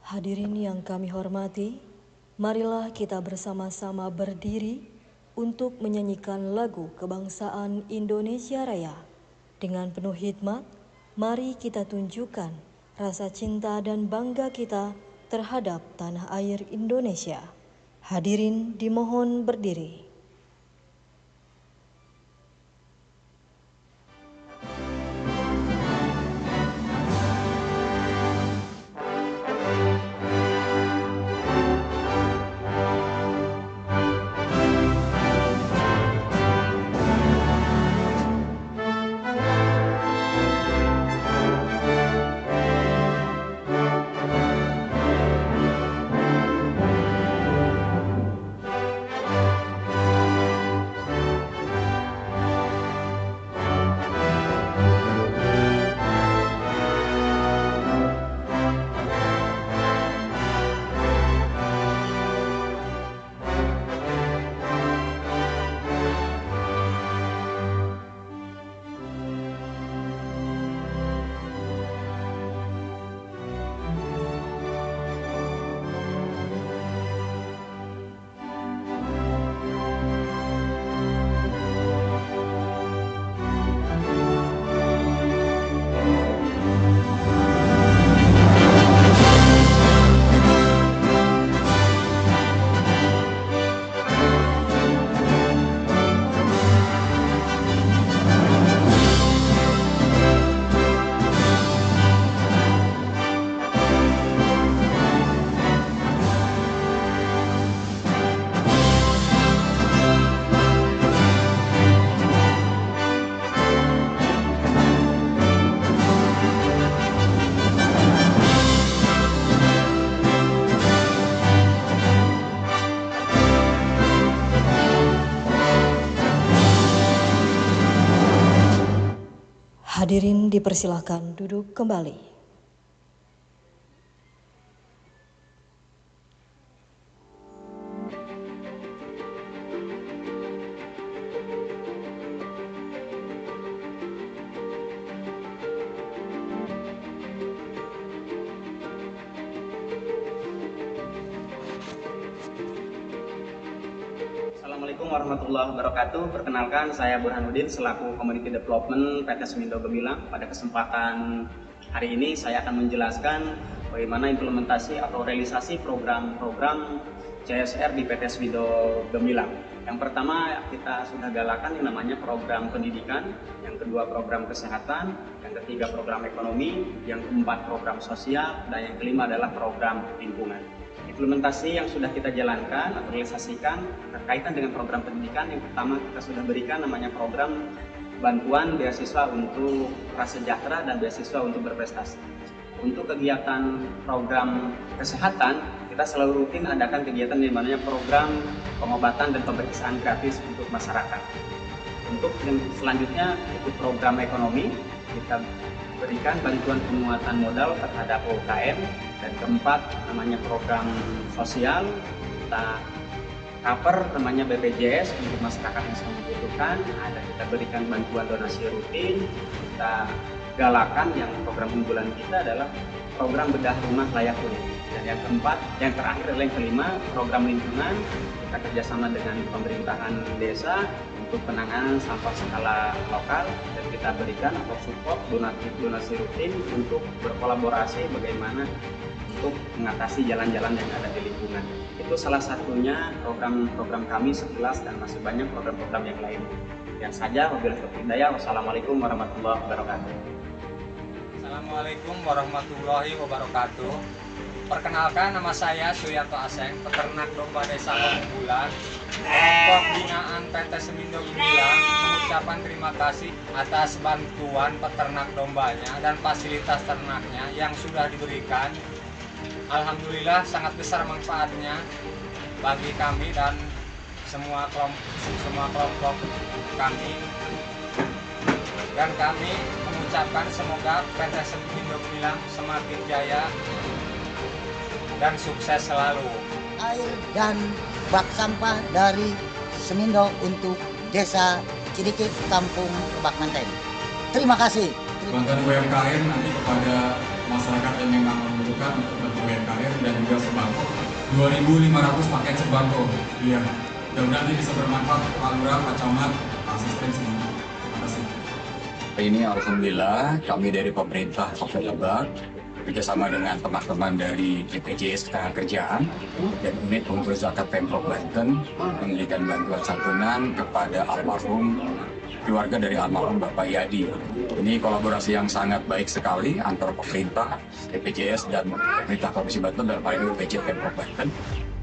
Hadirin yang kami hormati, marilah kita bersama-sama berdiri untuk menyanyikan lagu kebangsaan Indonesia Raya. Dengan penuh hikmat, mari kita tunjukkan rasa cinta dan bangga kita terhadap tanah air Indonesia. Hadirin dimohon berdiri. Hadirin dipersilahkan duduk kembali. Assalamualaikum warahmatullahi wabarakatuh. Perkenalkan, saya Burhanuddin selaku Community Development PT Semindo Gemilang. Pada kesempatan hari ini saya akan menjelaskan bagaimana implementasi atau realisasi program-program CSR di PT Semindo Gemilang. Yang pertama kita sudah galakan yang namanya program pendidikan, yang kedua program kesehatan, yang ketiga program ekonomi, yang keempat program sosial, dan yang kelima adalah program lingkungan. Implementasi yang sudah kita jalankan atau realisasikan berkaitan dengan program pendidikan, yang pertama kita sudah berikan namanya program bantuan beasiswa untuk prasejahtera dan beasiswa untuk berprestasi. Untuk kegiatan program kesehatan, kita selalu rutin adakan kegiatan yang namanya program pengobatan dan pemeriksaan gratis untuk masyarakat. Untuk yang selanjutnya itu program ekonomi, kita berikan bantuan penguatan modal terhadap UMKM, dan keempat namanya program sosial, kita cover namanya BPJS untuk masyarakat yang sangat membutuhkan. Ada kita berikan bantuan donasi rutin, kita galakan yang program unggulan kita adalah program bedah rumah layak huni. Dan yang keempat, yang terakhir adalah yang kelima, program lingkungan. Kita kerjasama dengan pemerintahan desa untuk penanganan sampah skala lokal, dan kita berikan atau support donasi rutin untuk berkolaborasi bagaimana untuk mengatasi jalan-jalan yang ada di lingkungan. Itu salah satunya program-program kami sekilas, dan masih banyak program-program yang lain. Yang saja, wabillahi taufiq hidayah. Wassalamualaikum warahmatullahi wabarakatuh. Assalamualaikum warahmatullahi wabarakatuh. Perkenalkan, nama saya Suyanto Aseng, peternak domba desa Pemunggulan. Kelompok binaan PT Semindo Gemilang mengucapkan terima kasih atas bantuan peternak dombanya dan fasilitas ternaknya yang sudah diberikan. Alhamdulillah sangat besar manfaatnya bagi kami dan semua kelompok kami. Dan kami mengucapkan semoga PT Semindo Gemilang semakin jaya dan sukses selalu. Air dan bak sampah dari Semindo untuk Desa Cidikit, Kampung Kebak Manten. Terima kasih. Bantuan UMKM nanti kepada masyarakat yang memang membutuhkan untuk berproyek karir dan juga sembako 2.500 paket sembako. Iya, mudah-mudahan nanti bisa bermanfaat Pak Lurah, Pak Camat, Pak Asisten semua. Terima kasih. Ini alhamdulillah kami dari pemerintah Kabupaten Lebak bekerjasama dengan teman-teman dari BPJS Ketenagakerjaan dan unit pengumpul zakat Pemprov Banten memberikan bantuan santunan kepada almarhum keluarga dari almarhum Bapak Yadi. Ini kolaborasi yang sangat baik sekali antara pemerintah, BPJS dan pemerintah Provinsi Banten dan BPJS Pemprov Banten.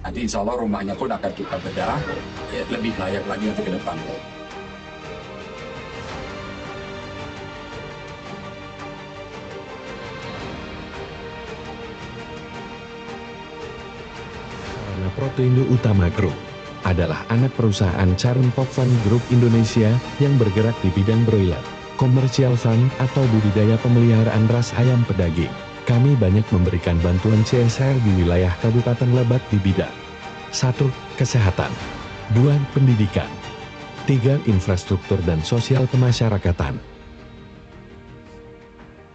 Nanti insya Allah rumahnya pun akan kita bedah ya, lebih layak lagi untuk ke depan. Protindo Utama Group adalah anak perusahaan Charon Pokvan Group Indonesia yang bergerak di bidang broiler, komersial farm atau budidaya pemeliharaan ras ayam pedaging. Kami banyak memberikan bantuan CSR di wilayah Kabupaten Lebak di bidang 1. Kesehatan 2. Pendidikan 3. Infrastruktur dan sosial kemasyarakatan.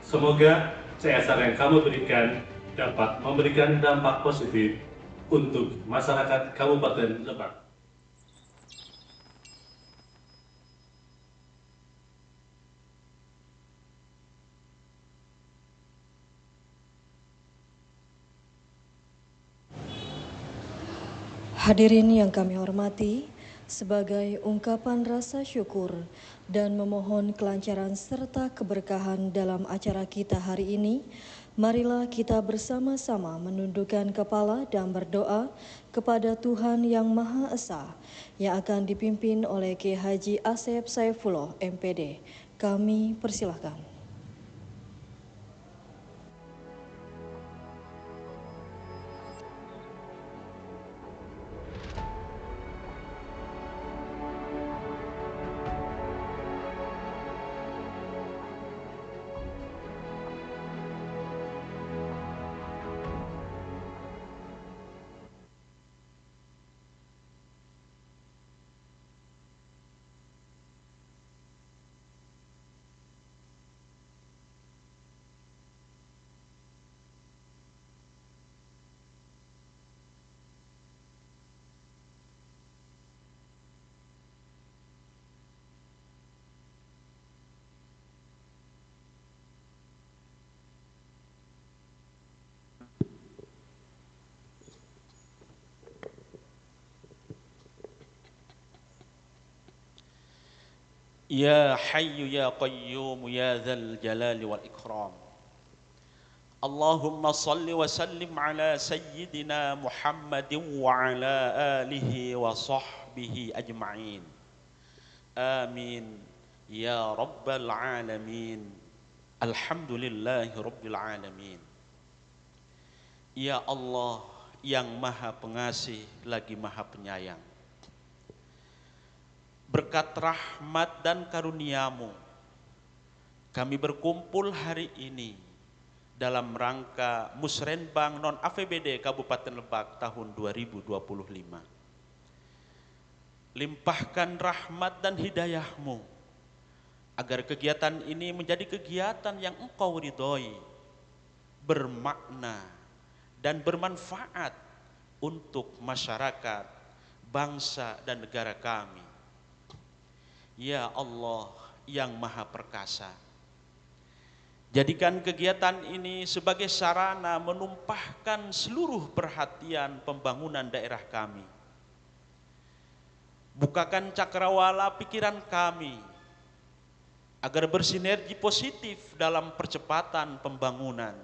Semoga CSR yang kamu berikan dapat memberikan dampak positif untuk masyarakat Kabupaten Lebak. Hadirin yang kami hormati, sebagai ungkapan rasa syukur dan memohon kelancaran serta keberkahan dalam acara kita hari ini, marilah kita bersama-sama menundukkan kepala dan berdoa kepada Tuhan Yang Maha Esa yang akan dipimpin oleh Kiai Haji Asep Saifullah MPD. Kami persilahkan. Ya Hayyu Ya Qayyum Ya Dzal Jalali wal Ikram. Allahumma salli wa sallim ala Sayyidina Muhammadin wa ala alihi wa sahbihi ajma'in. Amin Ya Rabbal Alamin. Alhamdulillahi Rabbil Alamin. Ya Allah yang Maha Pengasih lagi Maha Penyayang, berkat rahmat dan karunia-Mu, kami berkumpul hari ini dalam rangka Musrenbang non-APBD Kabupaten Lebak tahun 2025. Limpahkan rahmat dan hidayah-Mu, agar kegiatan ini menjadi kegiatan yang Engkau ridhoi, bermakna dan bermanfaat untuk masyarakat, bangsa dan negara kami. Ya Allah yang Maha Perkasa, jadikan kegiatan ini sebagai sarana menumpahkan seluruh perhatian pembangunan daerah kami. Bukakan cakrawala pikiran kami agar bersinergi positif dalam percepatan pembangunan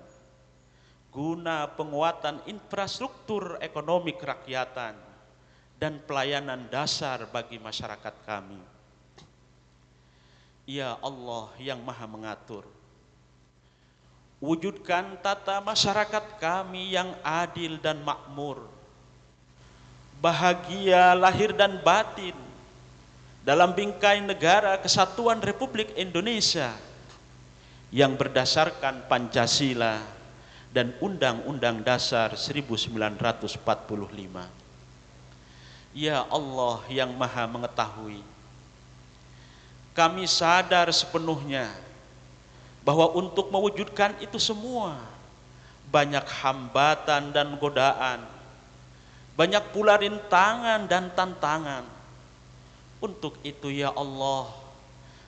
guna penguatan infrastruktur ekonomi kerakyatan dan pelayanan dasar bagi masyarakat kami. Ya Allah yang Maha Mengatur, wujudkan tata masyarakat kami yang adil dan makmur, bahagia lahir dan batin dalam bingkai negara Kesatuan Republik Indonesia yang berdasarkan Pancasila dan Undang-Undang Dasar 1945. Ya Allah yang Maha Mengetahui, kami sadar sepenuhnya bahwa untuk mewujudkan itu semua banyak hambatan dan godaan, banyak pula rintangan dan tantangan. Untuk itu ya Allah,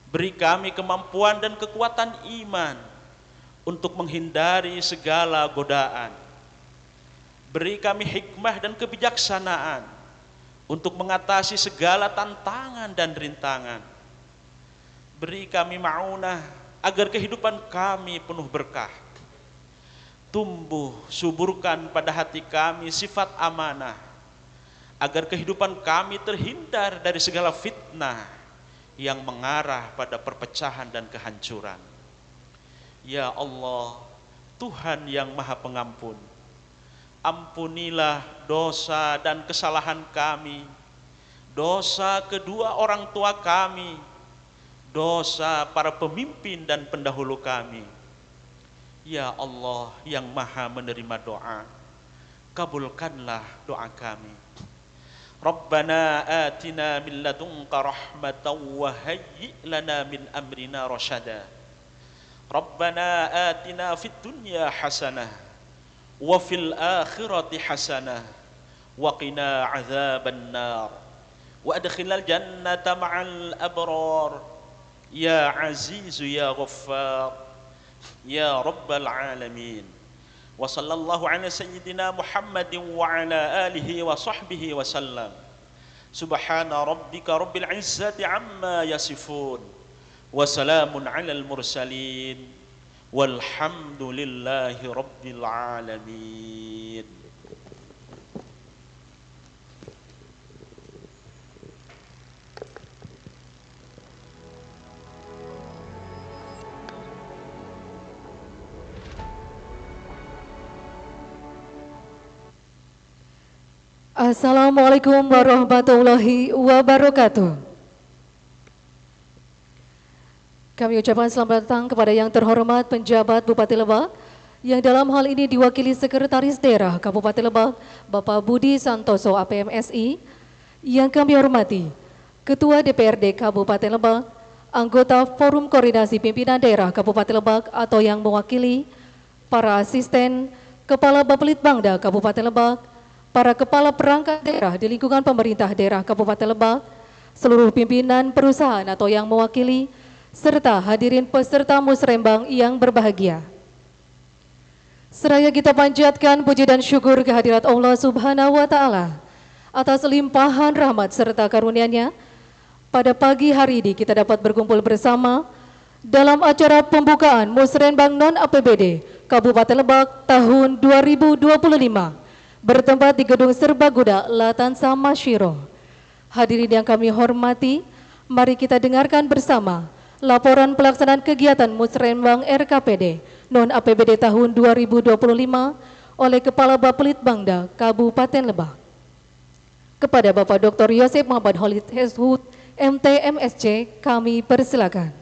beri kami kemampuan dan kekuatan iman untuk menghindari segala godaan. Beri kami hikmah dan kebijaksanaan untuk mengatasi segala tantangan dan rintangan. Beri kami ma'unah agar kehidupan kami penuh berkah. Tumbuh suburkan pada hati kami sifat amanah, agar kehidupan kami terhindar dari segala fitnah yang mengarah pada perpecahan dan kehancuran. Ya Allah, Tuhan yang Maha Pengampun, ampunilah dosa dan kesalahan kami, dosa kedua orang tua kami, dosa para pemimpin dan pendahulu kami. Ya Allah yang Maha menerima doa, kabulkanlah doa kami. Rabbana atina min ladunka rahmatan wa hayyi' lana min amrina rasyada. Rabbana atina fid dunya hasanah wa fil akhirati hasanah wa qina adzaban nar wa adkhilnal jannata ma'al abrar ya azizu ya ghaffar ya rabbal alamin. Wa sallallahu ala sayyidina Muhammadin wa ala alihi wa sahbihi wa sallam. Subhana rabbika rabbil izzati amma yasifun wa salamun alal mursalin walhamdulillahi rabbil alamin. Assalamualaikum warahmatullahi wabarakatuh. Kami ucapkan selamat datang kepada yang terhormat penjabat Bupati Lebak, yang dalam hal ini diwakili Sekretaris Daerah Kabupaten Lebak, Bapak Budi Santoso APMSI, yang kami hormati Ketua DPRD Kabupaten Lebak, anggota Forum Koordinasi Pimpinan Daerah Kabupaten Lebak atau yang mewakili, para asisten, Kepala Bapelitbangda Kabupaten Lebak, para kepala perangkat daerah di lingkungan pemerintah daerah Kabupaten Lebak, seluruh pimpinan perusahaan atau yang mewakili, serta hadirin peserta musrembang yang berbahagia. Seraya kita panjatkan puji dan syukur kehadirat Allah Subhanahu wa Ta'ala atas limpahan rahmat serta karunia-Nya, pada pagi hari ini kita dapat berkumpul bersama dalam acara pembukaan Musrenbang Non-APBD Kabupaten Lebak tahun 2025. Bertempat di Gedung Serbaguna Latansa Masyiro. Hadirin yang kami hormati, mari kita dengarkan bersama laporan pelaksanaan kegiatan Musrenbang RKPD Non-APBD tahun 2025 oleh Kepala Bapelitbangda Kabupaten Lebak. Kepada Bapak Dr. Yosef Muhammad Khalid Heshut, MT MSc, kami persilakan.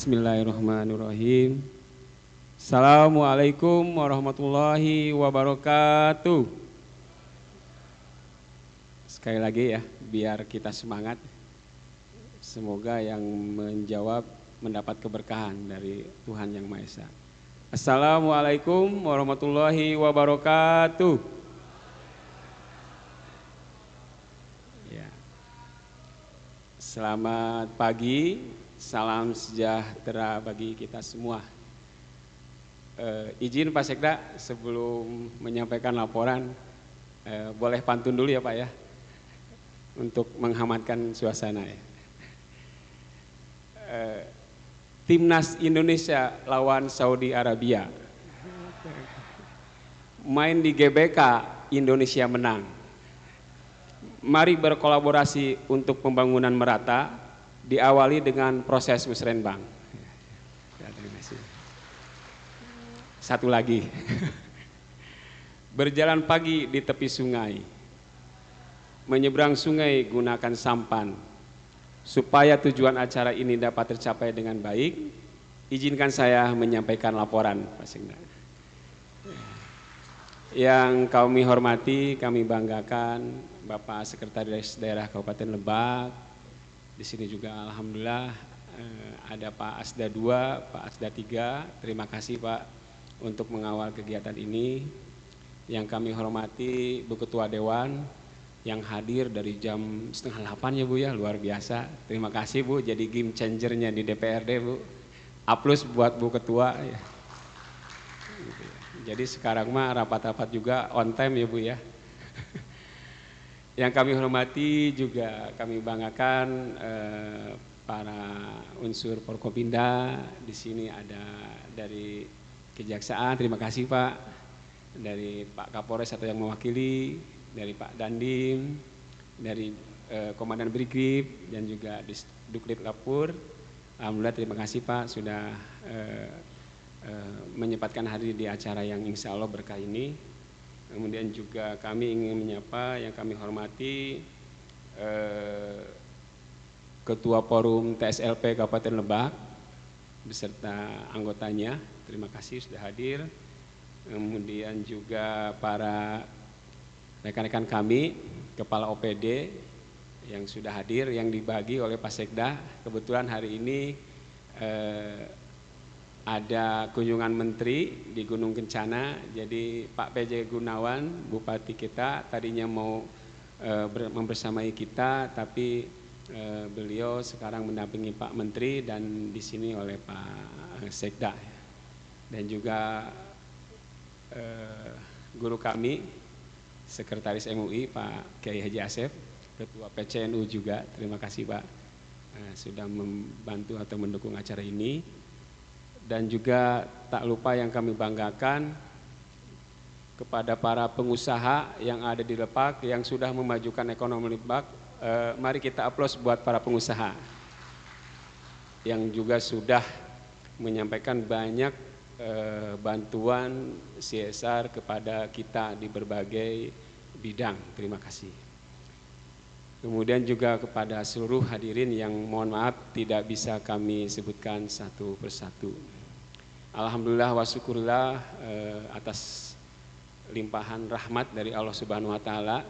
Bismillahirrahmanirrahim. Assalamualaikum warahmatullahi wabarakatuh. Sekali lagi ya, biar kita semangat. Semoga yang menjawab mendapat keberkahan dari Tuhan Yang Maha Esa. Assalamualaikum warahmatullahi wabarakatuh. Ya. Selamat pagi. Salam sejahtera bagi kita semua. Izin Pak Sekda, sebelum menyampaikan laporan, boleh pantun dulu ya Pak ya, untuk menghangatkan suasana ya. Timnas Indonesia lawan Saudi Arabia, main di GBK, Indonesia menang. Mari berkolaborasi untuk pembangunan merata, diawali dengan proses musrenbang. Ya, terima kasih. Satu lagi. Berjalan pagi di tepi sungai, menyeberang sungai gunakan sampan. Supaya tujuan acara ini dapat tercapai dengan baik, izinkan saya menyampaikan laporan, Pak Sekda. Yang kami hormati, kami banggakan Bapak Sekretaris Daerah Kabupaten Lebak. Di sini juga alhamdulillah ada Pak Asda 2, Pak Asda 3. Terima kasih Pak untuk mengawal kegiatan ini. Yang kami hormati Bu Ketua Dewan yang hadir dari jam 7:30 ya Bu ya, luar biasa. Terima kasih Bu, jadi game changernya di DPRD Bu. Aplaus buat Bu Ketua ya. Jadi sekarang mah rapat-rapat juga on time ya Bu ya. Yang kami hormati juga kami banggakan para unsur Forkopimda. Di sini ada dari Kejaksaan, terima kasih Pak. Dari Pak Kapolres atau yang mewakili, dari Pak Dandim, dari Komandan Brigif dan juga Dukdit Lapur. Alhamdulillah terima kasih Pak sudah menyempatkan hadir di acara yang insya Allah berkah ini. Kemudian juga kami ingin menyapa yang kami hormati Ketua Forum TSLP Kabupaten Lebak beserta anggotanya, terima kasih sudah hadir. Kemudian juga para rekan-rekan kami, Kepala OPD yang sudah hadir, yang dibagi oleh Pak Sekda. Kebetulan hari ini ada kunjungan menteri di Gunung Kencana, jadi Pak PJ Gunawan, Bupati kita, tadinya mau membersamai kita, tapi beliau sekarang mendampingi Pak Menteri dan di sini oleh Pak Sekda. Dan juga guru kami, Sekretaris MUI Pak Kiai Haji Asep, Ketua PCNU juga, terima kasih Pak sudah membantu atau mendukung acara ini. Dan juga tak lupa yang kami banggakan kepada para pengusaha yang ada di Lebak yang sudah memajukan ekonomi Lebak. Mari kita aplaus buat para pengusaha yang juga sudah menyampaikan banyak bantuan CSR kepada kita di berbagai bidang. Terima kasih. Kemudian juga kepada seluruh hadirin yang mohon maaf tidak bisa kami sebutkan satu persatu. Alhamdulillah wa syukurillah atas limpahan rahmat dari Allah Subhanahu wa taala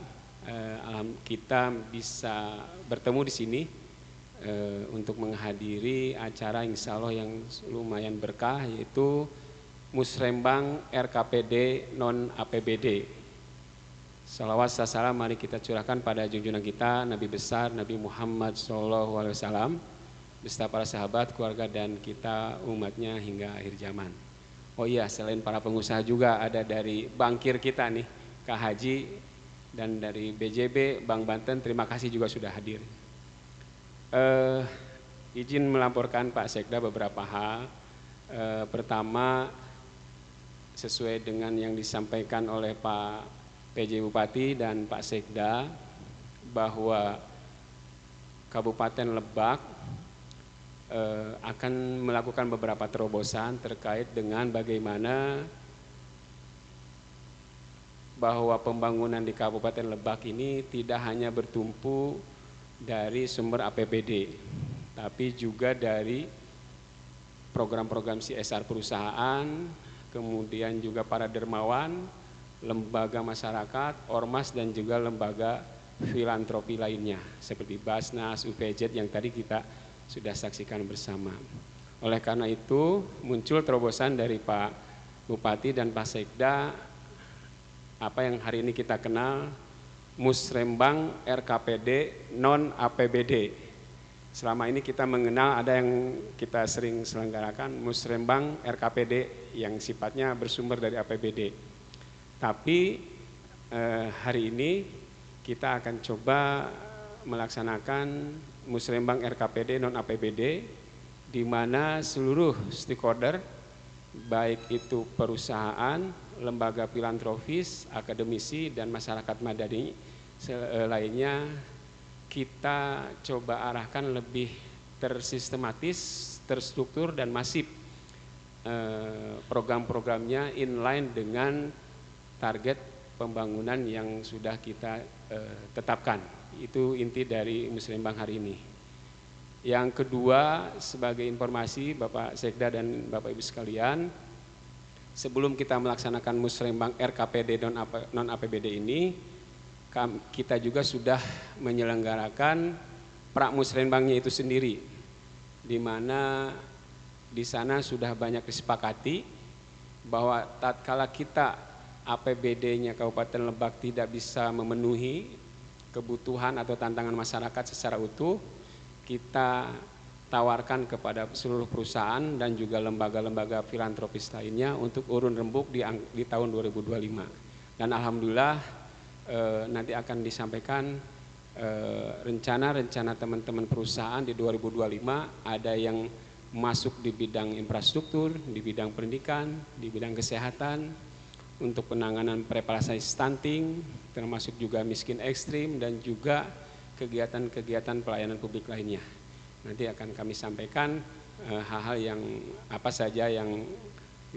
kita bisa bertemu di sini untuk menghadiri acara insya Allah yang lumayan berkah, yaitu Musrembang RKPD non APBD. Salawat salam mari kita curahkan pada junjungan kita Nabi besar Nabi Muhammad SAW beserta para sahabat, keluarga dan kita umatnya hingga akhir zaman. Oh iya, selain para pengusaha juga ada dari bankir kita nih, Kak Haji, dan dari BJB Bank Banten, terima kasih juga sudah hadir. Izin melaporkan Pak Sekda beberapa hal. Pertama, sesuai dengan yang disampaikan oleh Pak PJ Bupati dan Pak Sekda, bahwa Kabupaten Lebak akan melakukan beberapa terobosan terkait dengan bagaimana bahwa pembangunan di Kabupaten Lebak ini tidak hanya bertumpu dari sumber APBD, tapi juga dari program-program CSR perusahaan, kemudian juga para dermawan, lembaga masyarakat, ormas dan juga lembaga filantropi lainnya seperti Basnas, UPJ yang tadi kita sudah saksikan bersama. Oleh karena itu muncul terobosan dari Pak Bupati dan Pak Sekda, apa yang hari ini kita kenal Musrembang RKPD non APBD. Selama ini kita mengenal ada yang kita sering selenggarakan Musrembang RKPD yang sifatnya bersumber dari APBD. Tapi hari ini kita akan coba melaksanakan Musrembang RKPD non APBD, di mana seluruh stakeholder baik itu perusahaan, lembaga filantropis, akademisi dan masyarakat madani lainnya kita coba arahkan lebih tersistematis, terstruktur dan masif program-programnya inline dengan target pembangunan yang sudah kita tetapkan. Itu inti dari Musrembang hari ini. Yang kedua, sebagai informasi Bapak Sekda dan Bapak Ibu sekalian, sebelum kita melaksanakan Musrembang RKPD non APBD ini, kita juga sudah menyelenggarakan Pramusrembangnya itu sendiri, di mana di sana sudah banyak disepakati bahwa tatkala kita APBD-nya Kabupaten Lebak tidak bisa memenuhi kebutuhan atau tantangan masyarakat secara utuh, kita tawarkan kepada seluruh perusahaan dan juga lembaga-lembaga filantropis lainnya untuk urun rembuk di tahun 2025. Dan alhamdulillah nanti akan disampaikan rencana-rencana teman-teman perusahaan di 2025, ada yang masuk di bidang infrastruktur, di bidang pendidikan, di bidang kesehatan, untuk penanganan preparasi stunting, termasuk juga miskin ekstrim dan juga kegiatan-kegiatan pelayanan publik lainnya. Nanti akan kami sampaikan hal-hal yang apa saja yang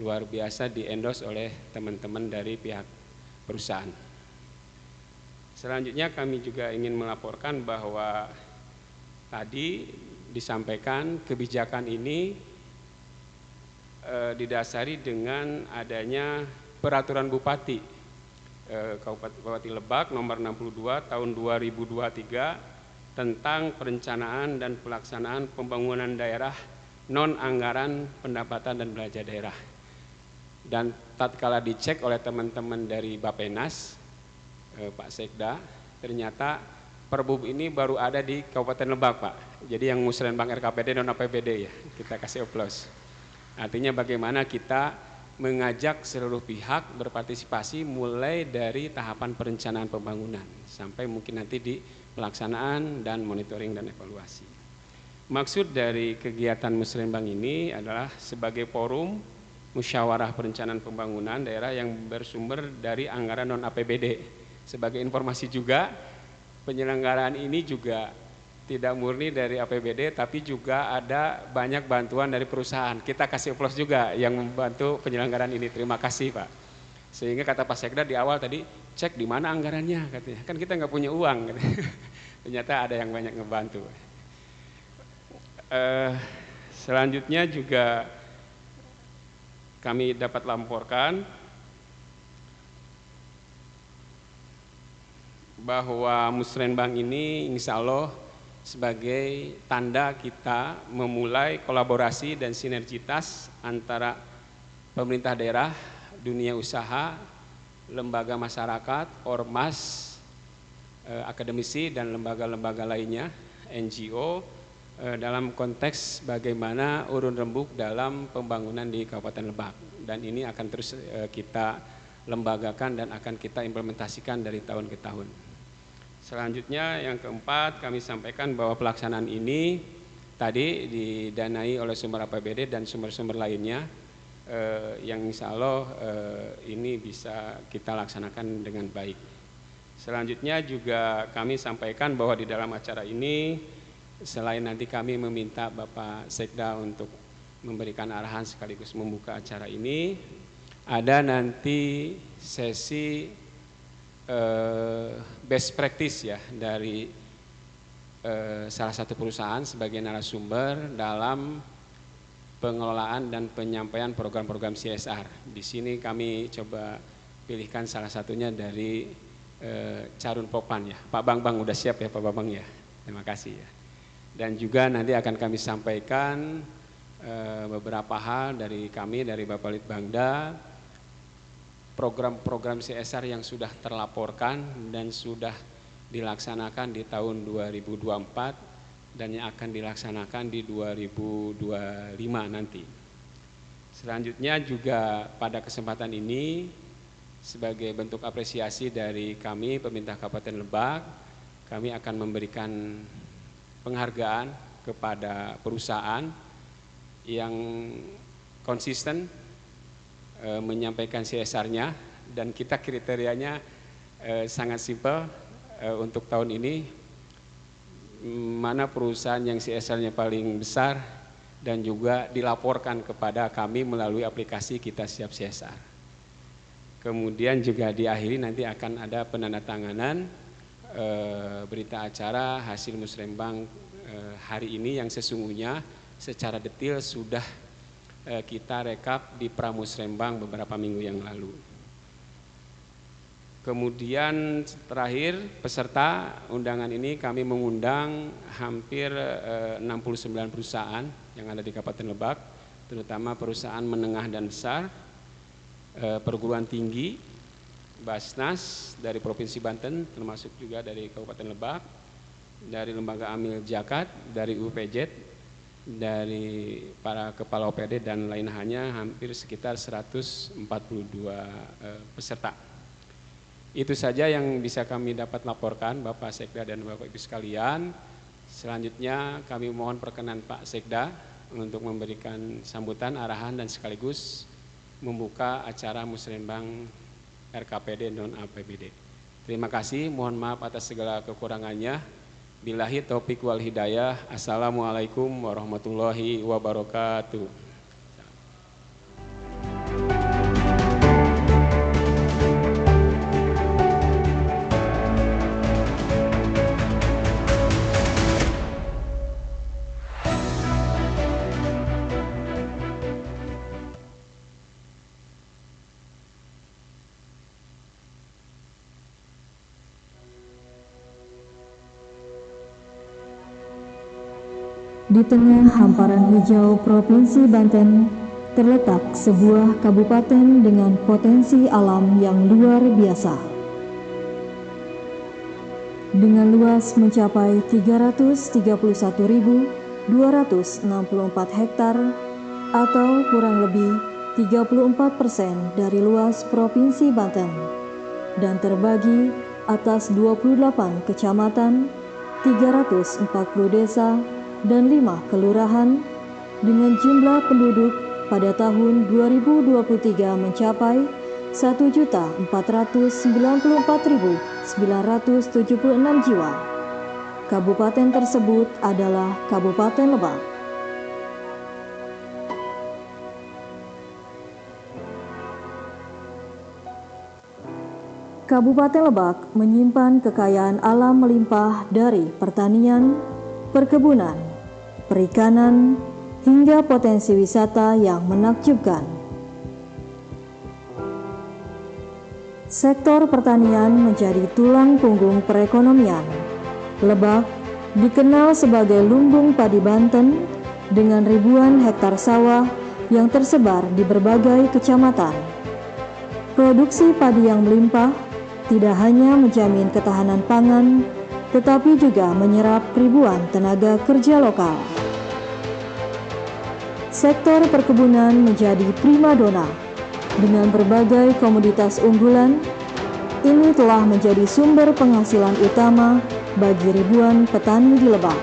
luar biasa di-endorse oleh teman-teman dari pihak perusahaan. Selanjutnya kami juga ingin melaporkan bahwa tadi disampaikan kebijakan ini didasari dengan adanya Peraturan Bupati Kabupaten Lebak nomor 62 tahun 2023 tentang perencanaan dan pelaksanaan pembangunan daerah non anggaran pendapatan dan belanja daerah. Dan tatkala dicek oleh teman-teman dari Bapenas, Pak Sekda, ternyata Perbub ini baru ada di Kabupaten Lebak, Pak. Jadi yang Musrembang RKPD non APBD ya, kita kasih aplaus. Artinya bagaimana kita mengajak seluruh pihak berpartisipasi mulai dari tahapan perencanaan pembangunan sampai mungkin nanti di pelaksanaan dan monitoring dan evaluasi. Maksud dari kegiatan Musrembang ini adalah sebagai forum musyawarah perencanaan pembangunan daerah yang bersumber dari anggaran non APBD. Sebagai informasi juga, penyelenggaraan ini juga tidak murni dari APBD, tapi juga ada banyak bantuan dari perusahaan. Kita kasih aplaus juga yang membantu penyelenggaraan ini. Terima kasih, Pak. Sehingga kata Pak Sekda di awal tadi, cek di mana anggarannya, katanya. Kan kita nggak punya uang, katanya. Ternyata ada yang banyak ngebantu. Selanjutnya juga kami dapat laporkan bahwa Musrembang ini insya Allah sebagai tanda kita memulai kolaborasi dan sinergitas antara pemerintah daerah, dunia usaha, lembaga masyarakat, ormas, akademisi dan lembaga-lembaga lainnya, NGO, dalam konteks bagaimana urun rembuk dalam pembangunan di Kabupaten Lebak. Dan ini akan terus kita lembagakan dan akan kita implementasikan dari tahun ke tahun. Selanjutnya yang keempat, kami sampaikan bahwa pelaksanaan ini tadi didanai oleh sumber APBD dan sumber-sumber lainnya yang insya Allah ini bisa kita laksanakan dengan baik. Selanjutnya juga kami sampaikan bahwa di dalam acara ini selain nanti kami meminta Bapak Sekda untuk memberikan arahan sekaligus membuka acara ini, ada nanti sesi best practice ya dari salah satu perusahaan sebagai narasumber dalam pengelolaan dan penyampaian program-program CSR. Di sini kami coba pilihkan salah satunya dari Carun Popan ya. Pak Bambang udah siap ya Pak Bambang ya. Terima kasih ya. Dan juga nanti akan kami sampaikan beberapa hal dari kami dari Bapak Litbangda, program-program CSR yang sudah terlaporkan dan sudah dilaksanakan di tahun 2024 dan yang akan dilaksanakan di 2025 nanti. Selanjutnya juga pada kesempatan ini sebagai bentuk apresiasi dari kami pemerintah Kabupaten Lebak, kami akan memberikan penghargaan kepada perusahaan yang konsisten menyampaikan CSR-nya, dan kita kriterianya sangat simpel untuk tahun ini, mana perusahaan yang CSR-nya paling besar dan juga dilaporkan kepada kami melalui aplikasi Kita Siap CSR. Kemudian juga diakhiri nanti akan ada penandatanganan berita acara hasil musrembang hari ini yang sesungguhnya secara detail sudah kita rekap di pramusrembang beberapa minggu yang lalu. Kemudian terakhir peserta undangan ini kami mengundang hampir 69 perusahaan yang ada di Kabupaten Lebak, terutama perusahaan menengah dan besar, perguruan tinggi, Basnas dari Provinsi Banten termasuk juga dari Kabupaten Lebak, dari Lembaga Amil Zakat, dari UPJ, dari para kepala OPD dan lain halnya hampir sekitar 142 peserta. Itu saja yang bisa kami dapat laporkan Bapak Sekda dan Bapak Ibu sekalian. Selanjutnya kami mohon perkenan Pak Sekda untuk memberikan sambutan, arahan dan sekaligus membuka acara musrembang RKPD non APBD. Terima kasih, mohon maaf atas segala kekurangannya. Billahi taufik wal hidayah. Assalamualaikum warahmatullahi wabarakatuh. Di tengah hamparan hijau Provinsi Banten, terletak sebuah kabupaten dengan potensi alam yang luar biasa. Dengan luas mencapai 331.264 hektar atau kurang lebih 34% dari luas Provinsi Banten dan terbagi atas 28 kecamatan, 340 desa, dan 5 kelurahan dengan jumlah penduduk pada tahun 2023 mencapai 1.494.976 jiwa. Kabupaten tersebut adalah Kabupaten Lebak. Kabupaten Lebak menyimpan kekayaan alam melimpah dari pertanian, perkebunan, perikanan, hingga potensi wisata yang menakjubkan. Sektor pertanian menjadi tulang punggung perekonomian. Lebak dikenal sebagai lumbung padi Banten dengan ribuan hektar sawah yang tersebar di berbagai kecamatan. Produksi padi yang melimpah tidak hanya menjamin ketahanan pangan, tetapi juga menyerap ribuan tenaga kerja lokal. Sektor perkebunan menjadi primadona dengan berbagai komoditas unggulan. Ini telah menjadi sumber penghasilan utama bagi ribuan petani di Lebak.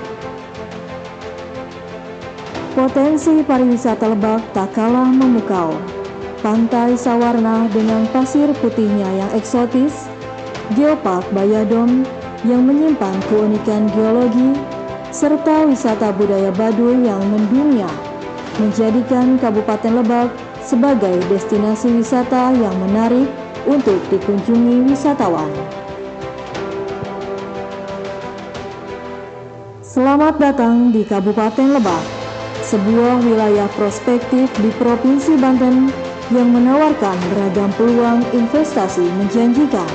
Potensi pariwisata Lebak tak kalah memukau. Pantai Sawarna dengan pasir putihnya yang eksotis, Geopark Bayadom yang menyimpan keunikan geologi, serta wisata budaya Baduy yang mendunia, menjadikan Kabupaten Lebak sebagai destinasi wisata yang menarik untuk dikunjungi wisatawan. Selamat datang di Kabupaten Lebak, sebuah wilayah prospektif di Provinsi Banten yang menawarkan beragam peluang investasi menjanjikan.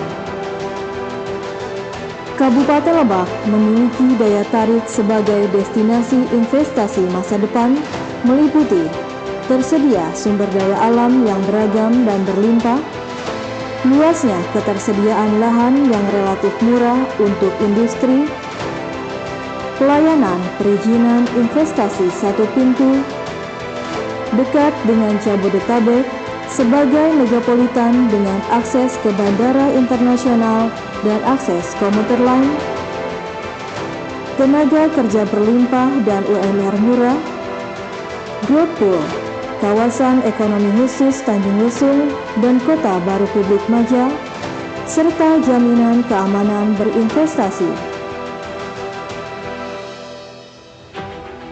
Kabupaten Lebak memiliki daya tarik sebagai destinasi investasi masa depan, meliputi tersedia sumber daya alam yang beragam dan berlimpah, luasnya ketersediaan lahan yang relatif murah untuk industri, pelayanan perizinan investasi satu pintu, dekat dengan Jabodetabek sebagai megapolitan dengan akses ke bandara internasional dan akses komuter lain, tenaga kerja berlimpah dan UMR murah, Growth Pool, kawasan ekonomi khusus Tanjung Lesung dan Kota Baru Publik Maja, serta jaminan keamanan berinvestasi.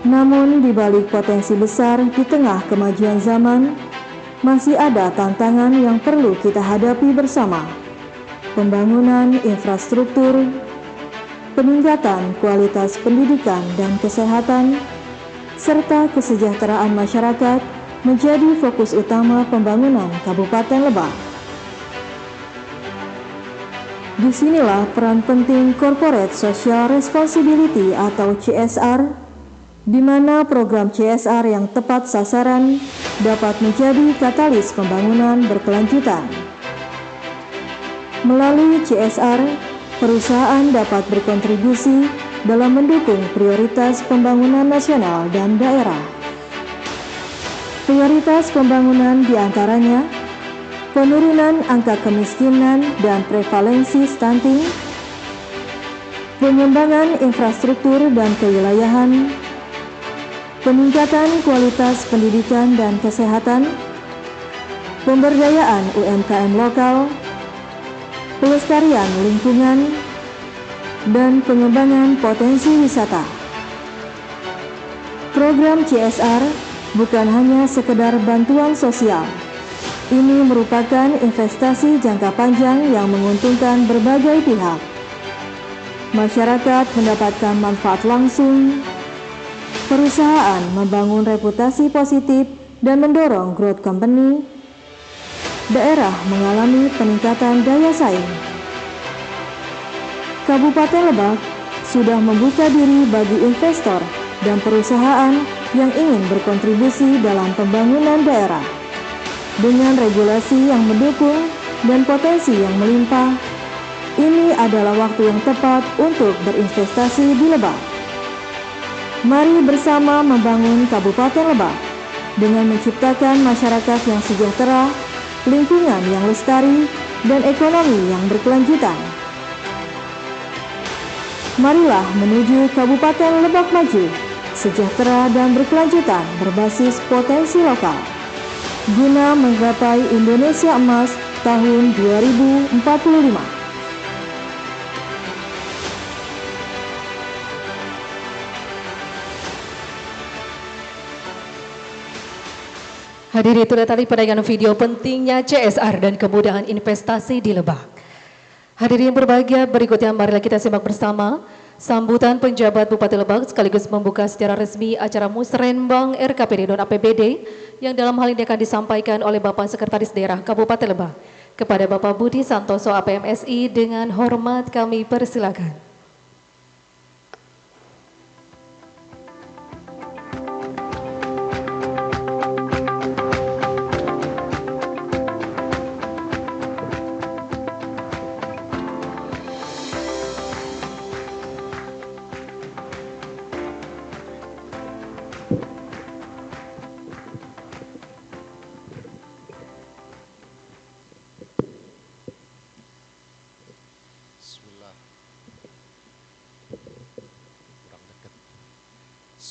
Namun di balik potensi besar di tengah kemajuan zaman, masih ada tantangan yang perlu kita hadapi bersama. Pembangunan infrastruktur, peningkatan kualitas pendidikan dan kesehatan, serta kesejahteraan masyarakat menjadi fokus utama pembangunan Kabupaten Lebak. Disinilah peran penting Corporate Social Responsibility atau CSR, di mana program CSR yang tepat sasaran dapat menjadi katalis pembangunan berkelanjutan. Melalui CSR, perusahaan dapat berkontribusi dalam mendukung prioritas pembangunan nasional dan daerah. Prioritas pembangunan diantaranya penurunan angka kemiskinan dan prevalensi stunting, pengembangan infrastruktur dan kewilayahan, peningkatan kualitas pendidikan dan kesehatan, pemberdayaan UMKM lokal, pelestarian lingkungan, dan pengembangan potensi wisata. Program CSR bukan hanya sekedar bantuan sosial. Ini merupakan investasi jangka panjang yang menguntungkan berbagai pihak. Masyarakat mendapatkan manfaat langsung, perusahaan membangun reputasi positif dan mendorong growth company, daerah mengalami peningkatan daya saing. Kabupaten Lebak sudah membuka diri bagi investor dan perusahaan yang ingin berkontribusi dalam pembangunan daerah. Dengan regulasi yang mendukung dan potensi yang melimpah, ini adalah waktu yang tepat untuk berinvestasi di Lebak. Mari bersama membangun Kabupaten Lebak dengan menciptakan masyarakat yang sejahtera, lingkungan yang lestari, dan ekonomi yang berkelanjutan. Marilah menuju Kabupaten Lebak maju, sejahtera dan berkelanjutan berbasis potensi lokal, guna menggapai Indonesia Emas tahun 2045. Hadirin, itulah tadi penayangan video pentingnya CSR dan kemudahan investasi di Lebak. Hadirin berbahagia, berikutnya marilah kita simak bersama sambutan penjabat Bupati Lebak sekaligus membuka secara resmi acara Musrenbang RKPD dan APBD yang dalam hal ini akan disampaikan oleh Bapak Sekretaris Daerah Kabupaten Lebak. Kepada Bapak Budi Santoso APMSI dengan hormat kami persilakan.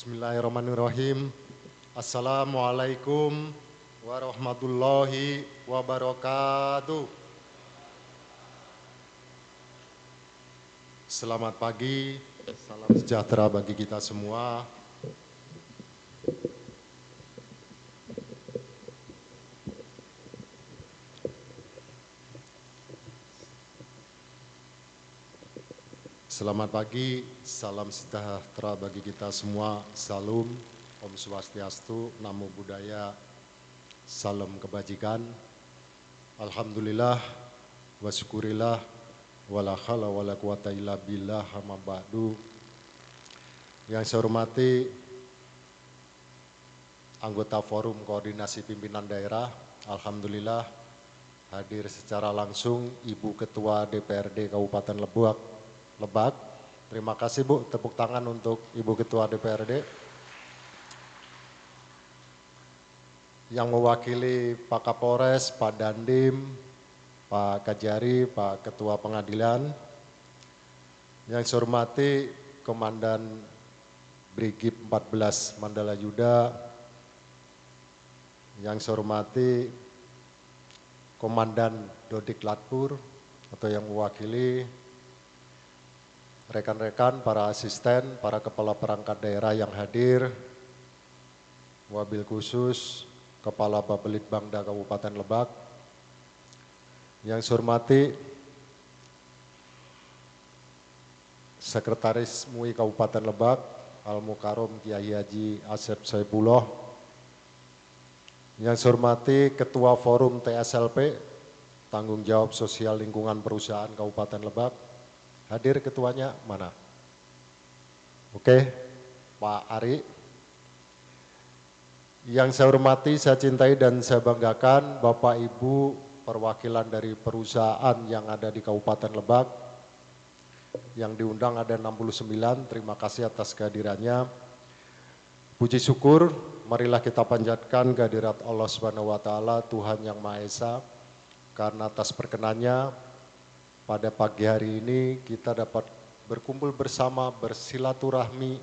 Bismillahirrahmanirrahim. Assalamualaikum warahmatullahi wabarakatuh. Selamat pagi, salam sejahtera bagi kita semua. Selamat pagi, salam sejahtera bagi kita semua. Salam, Om Swastiastu, Namo Buddhaya, salam kebajikan. Alhamdulillah, wa syukurillah, wala haula wala quwata illa billah, amma ba'du. Yang saya hormati anggota Forum Koordinasi Pimpinan Daerah, alhamdulillah hadir secara langsung Ibu Ketua DPRD Kabupaten Lebak. Terima kasih Bu, tepuk tangan untuk Ibu Ketua DPRD. Yang mewakili Pak Kapolres, Pak Dandim, Pak Kajari, Pak Ketua Pengadilan. Yang saya hormati Komandan Brigif 14 Mandala Yuda. Yang saya hormati Komandan Dodik Latpur atau yang mewakili rekan-rekan, para asisten, para kepala perangkat daerah yang hadir, wabil khusus Kepala Bapelitbangda Kabupaten Lebak, yang saya hormati Sekretaris MUI Kabupaten Lebak, Al-Mukarram Kiai Haji Asep Saifullah, yang saya hormati Ketua Forum TSLP, Tanggung Jawab Sosial Lingkungan Perusahaan Kabupaten Lebak. Hadir ketuanya mana? Oke, Pak Ari. Yang saya hormati, saya cintai dan saya banggakan Bapak Ibu perwakilan dari perusahaan yang ada di Kabupaten Lebak. Yang diundang ada 69, terima kasih atas kehadirannya. Puji syukur, marilah kita panjatkan kehadirat Allah Subhanahu wa taala, Tuhan yang Maha Esa, karena atas perkenannya pada pagi hari ini kita dapat berkumpul bersama, bersilaturahmi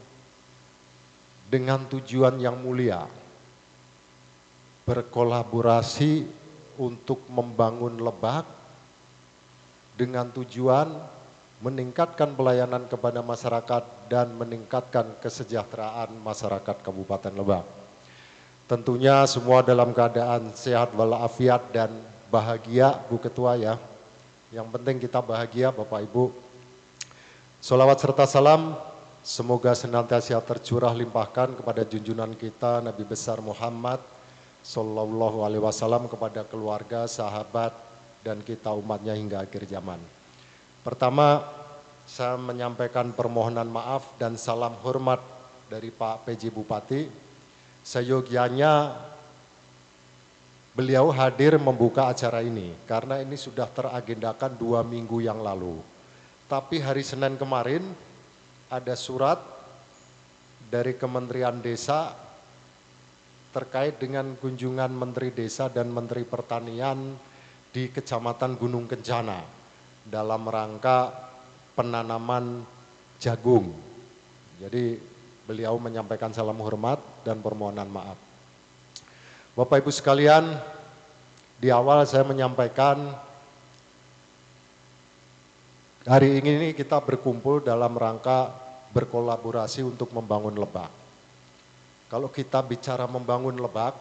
dengan tujuan yang mulia, berkolaborasi untuk membangun Lebak dengan tujuan meningkatkan pelayanan kepada masyarakat dan meningkatkan kesejahteraan masyarakat Kabupaten Lebak. Tentunya semua dalam keadaan sehat walafiat dan bahagia, Bu Ketua ya. Yang penting kita bahagia Bapak Ibu. Sholawat serta salam semoga senantiasa tercurah limpahkan kepada junjungan kita Nabi besar Muhammad Sallallahu Alaihi Wasallam, kepada keluarga, sahabat, dan kita umatnya hingga akhir zaman. Pertama, saya menyampaikan permohonan maaf dan salam hormat dari Pak PJ Bupati. Seyogianya beliau hadir membuka acara ini, karena ini sudah teragendakan 2 minggu yang lalu. Tapi hari Senin kemarin ada surat dari Kementerian Desa terkait dengan kunjungan Menteri Desa dan Menteri Pertanian di Kecamatan Gunung Kencana dalam rangka penanaman jagung. Jadi beliau menyampaikan salam hormat dan permohonan maaf. Bapak Ibu sekalian, di awal saya menyampaikan hari ini kita berkumpul dalam rangka berkolaborasi untuk membangun Lebak. Kalau kita bicara membangun Lebak,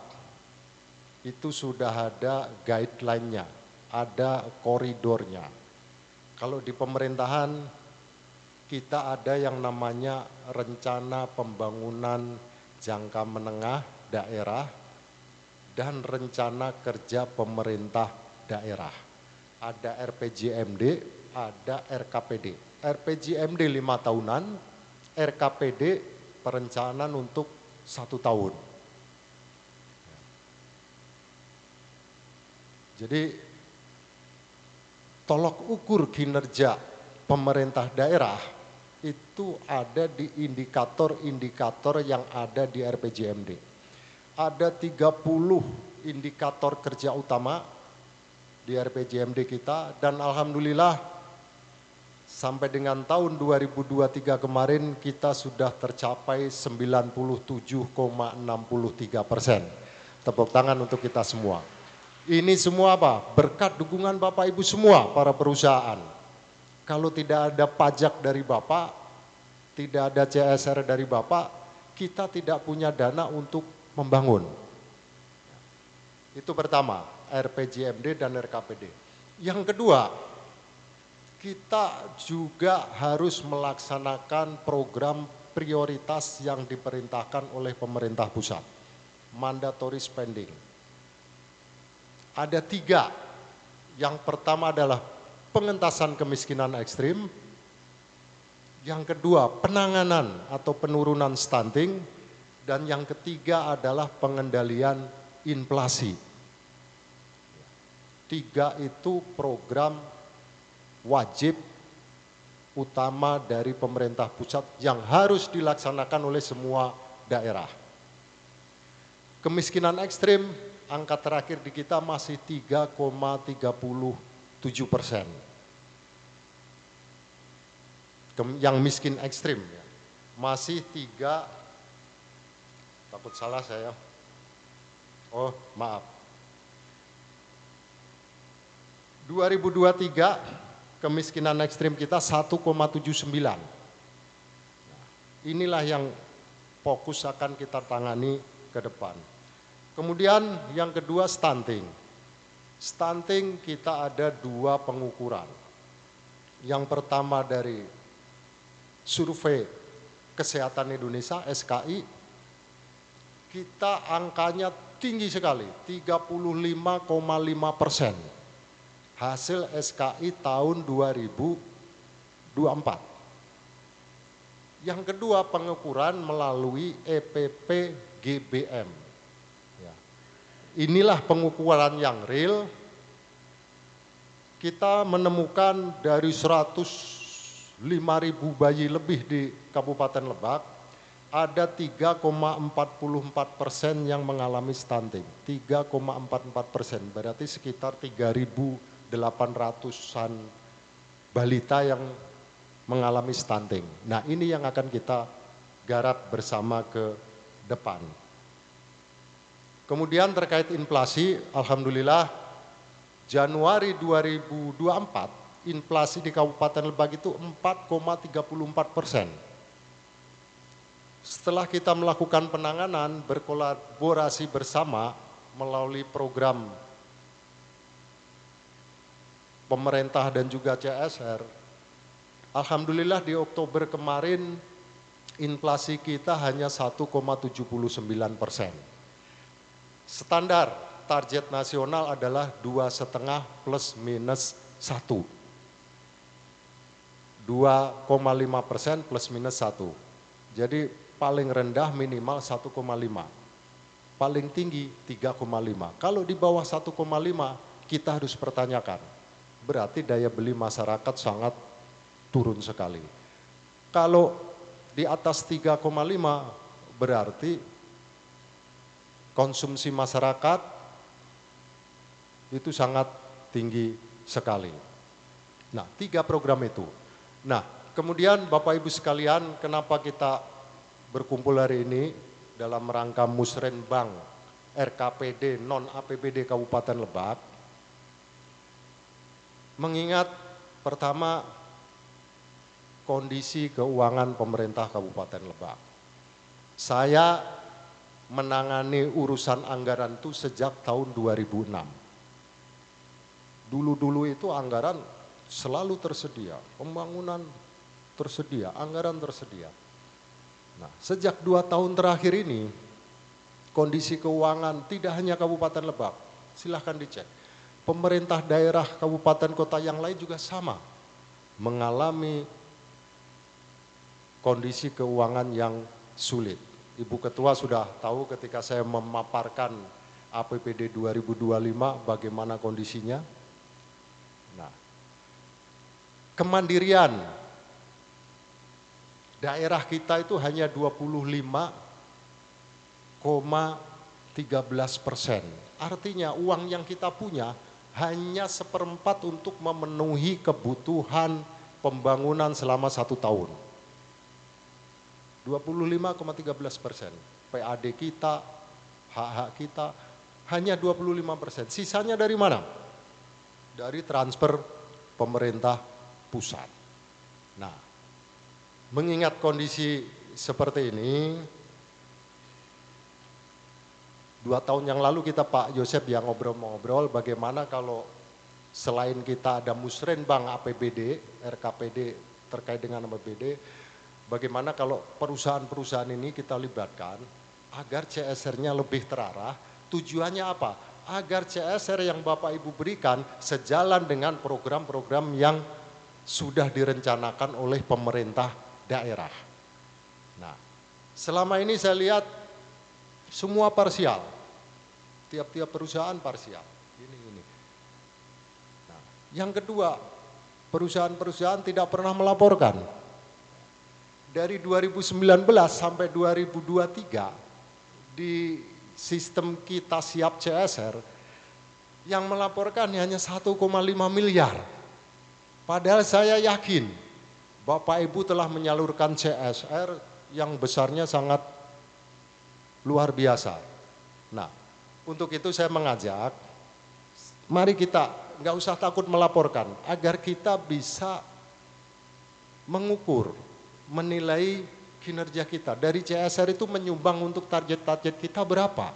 itu sudah ada guideline-nya, ada koridornya. Kalau di pemerintahan kita ada yang namanya rencana pembangunan jangka menengah daerah dan rencana kerja pemerintah daerah. Ada RPJMD, ada RKPD. RPJMD 5 tahunan, RKPD perencanaan untuk 1 tahun. Jadi tolok ukur kinerja pemerintah daerah itu ada di indikator-indikator yang ada di RPJMD. Ada 30 indikator kerja utama di RPJMD kita, dan alhamdulillah sampai dengan tahun 2023 kemarin kita sudah tercapai 97,63%. Tepuk tangan untuk kita semua. Ini semua apa? Berkat dukungan Bapak Ibu semua, para perusahaan. Kalau tidak ada pajak dari Bapak, tidak ada CSR dari Bapak, kita tidak punya dana untuk membangun. Itu pertama, RPJMD dan RKPD. Yang kedua, kita juga harus melaksanakan program prioritas yang diperintahkan oleh pemerintah pusat. Mandatory spending. Ada 3. Yang pertama adalah pengentasan kemiskinan ekstrim. Yang kedua, penanganan atau penurunan stunting. Dan yang ketiga adalah pengendalian inflasi. 3 itu program wajib utama dari pemerintah pusat yang harus dilaksanakan oleh semua daerah. Kemiskinan ekstrim, angka terakhir di kita masih 3,37%. Yang miskin ekstrim ya. Masih 3, takut salah saya. Oh, maaf. 2023 kemiskinan ekstrim kita 1,79. Inilah yang fokus akan kita tangani ke depan. Kemudian yang kedua stunting. Stunting kita ada 2 pengukuran. Yang pertama dari Survei Kesehatan Indonesia SKI, kita angkanya tinggi sekali, 35,5%. Hasil SKI tahun 2024. Yang kedua pengukuran melalui EPP GBM. Ya. Inilah pengukuran yang real. Kita menemukan dari 105.000 bayi lebih di Kabupaten Lebak, ada 3,44% yang mengalami stunting. 3,44%, berarti sekitar 3.800-an balita yang mengalami stunting. Nah, ini yang akan kita garap bersama ke depan. Kemudian terkait inflasi, alhamdulillah Januari 2024 inflasi di Kabupaten Lebak itu 4,34%. Setelah kita melakukan penanganan berkolaborasi bersama melalui program pemerintah dan juga CSR, alhamdulillah di Oktober kemarin inflasi kita hanya 1,79%. Standar target nasional adalah 2,5 plus minus 1. 2,5% plus minus 1. Jadi paling rendah minimal 1,5. Paling tinggi 3,5. Kalau di bawah 1,5 kita harus pertanyakan. Berarti daya beli masyarakat sangat turun sekali. Kalau di atas 3,5 berarti konsumsi masyarakat itu sangat tinggi sekali. Nah, 3 program itu. Nah, kemudian Bapak Ibu sekalian, kenapa kita berkumpul hari ini dalam rangka Musrenbang RKPD non-APBD Kabupaten Lebak? Mengingat pertama kondisi keuangan pemerintah Kabupaten Lebak. Saya menangani urusan anggaran itu sejak tahun 2006. Dulu-dulu itu anggaran selalu tersedia, pembangunan tersedia, anggaran tersedia. Nah, sejak 2 tahun terakhir ini, kondisi keuangan tidak hanya Kabupaten Lebak, silahkan dicek. Pemerintah daerah, kabupaten, kota yang lain juga sama, mengalami kondisi keuangan yang sulit. Ibu Ketua sudah tahu ketika saya memaparkan APBD 2025 bagaimana kondisinya. Nah, kemandirian daerah kita itu hanya 25,13%. Artinya uang yang kita punya hanya 1/4 untuk memenuhi kebutuhan pembangunan selama 1 tahun. 25,13%. PAD kita, hak-hak kita hanya 25%. Sisanya dari mana? Dari transfer pemerintah pusat. Nah, mengingat kondisi seperti ini, 2 tahun yang lalu kita Pak Yosep yang ngobrol-ngobrol bagaimana kalau selain kita ada Musrenbang APBD, RKPD terkait dengan APBD, bagaimana kalau perusahaan-perusahaan ini kita libatkan agar CSR-nya lebih terarah. Tujuannya apa? Agar CSR yang Bapak Ibu berikan sejalan dengan program-program yang sudah direncanakan oleh pemerintah daerah. Nah, selama ini saya lihat semua parsial. Tiap-tiap perusahaan parsial. Ini. Nah, yang kedua, perusahaan-perusahaan tidak pernah melaporkan. Dari 2019 sampai 2023 di sistem kita siap CSR yang melaporkan hanya 1,5 miliar. Padahal saya yakin Bapak Ibu telah menyalurkan CSR yang besarnya sangat luar biasa. Nah, untuk itu saya mengajak, mari kita nggak usah takut melaporkan, agar kita bisa mengukur, menilai kinerja kita. Dari CSR itu menyumbang untuk target-target kita berapa.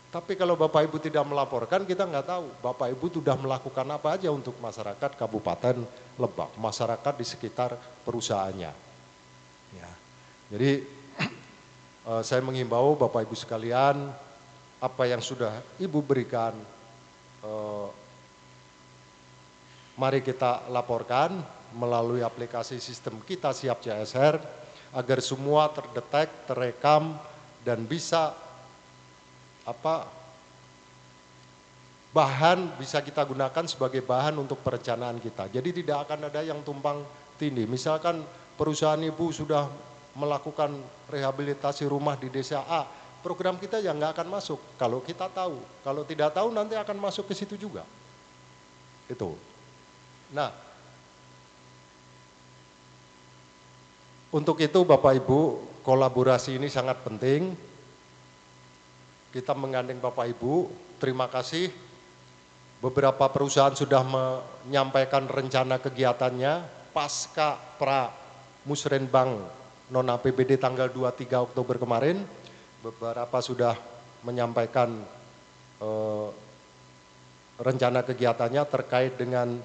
Tapi kalau Bapak Ibu tidak melaporkan, kita nggak tahu Bapak Ibu sudah melakukan apa aja untuk masyarakat Kabupaten Lebak, masyarakat di sekitar perusahaannya. Ya. Jadi saya menghimbau Bapak Ibu sekalian, apa yang sudah Ibu berikan, mari kita laporkan melalui aplikasi sistem Kita Siap CSR, agar semua terdetek, terekam, dan bisa bahan bisa kita gunakan sebagai bahan untuk perencanaan kita. Jadi tidak akan ada yang tumpang tindih. Misalkan perusahaan Ibu sudah melakukan rehabilitasi rumah di desa A, program kita ya nggak akan masuk. Kalau kita tahu, kalau tidak tahu nanti akan masuk ke situ juga. Itu. Nah, untuk itu Bapak Ibu, kolaborasi ini sangat penting. Kita menggandeng Bapak Ibu, terima kasih. Beberapa perusahaan sudah menyampaikan rencana kegiatannya pasca pra Musrenbang non APBD tanggal 23 Oktober kemarin. Beberapa sudah menyampaikan rencana kegiatannya terkait dengan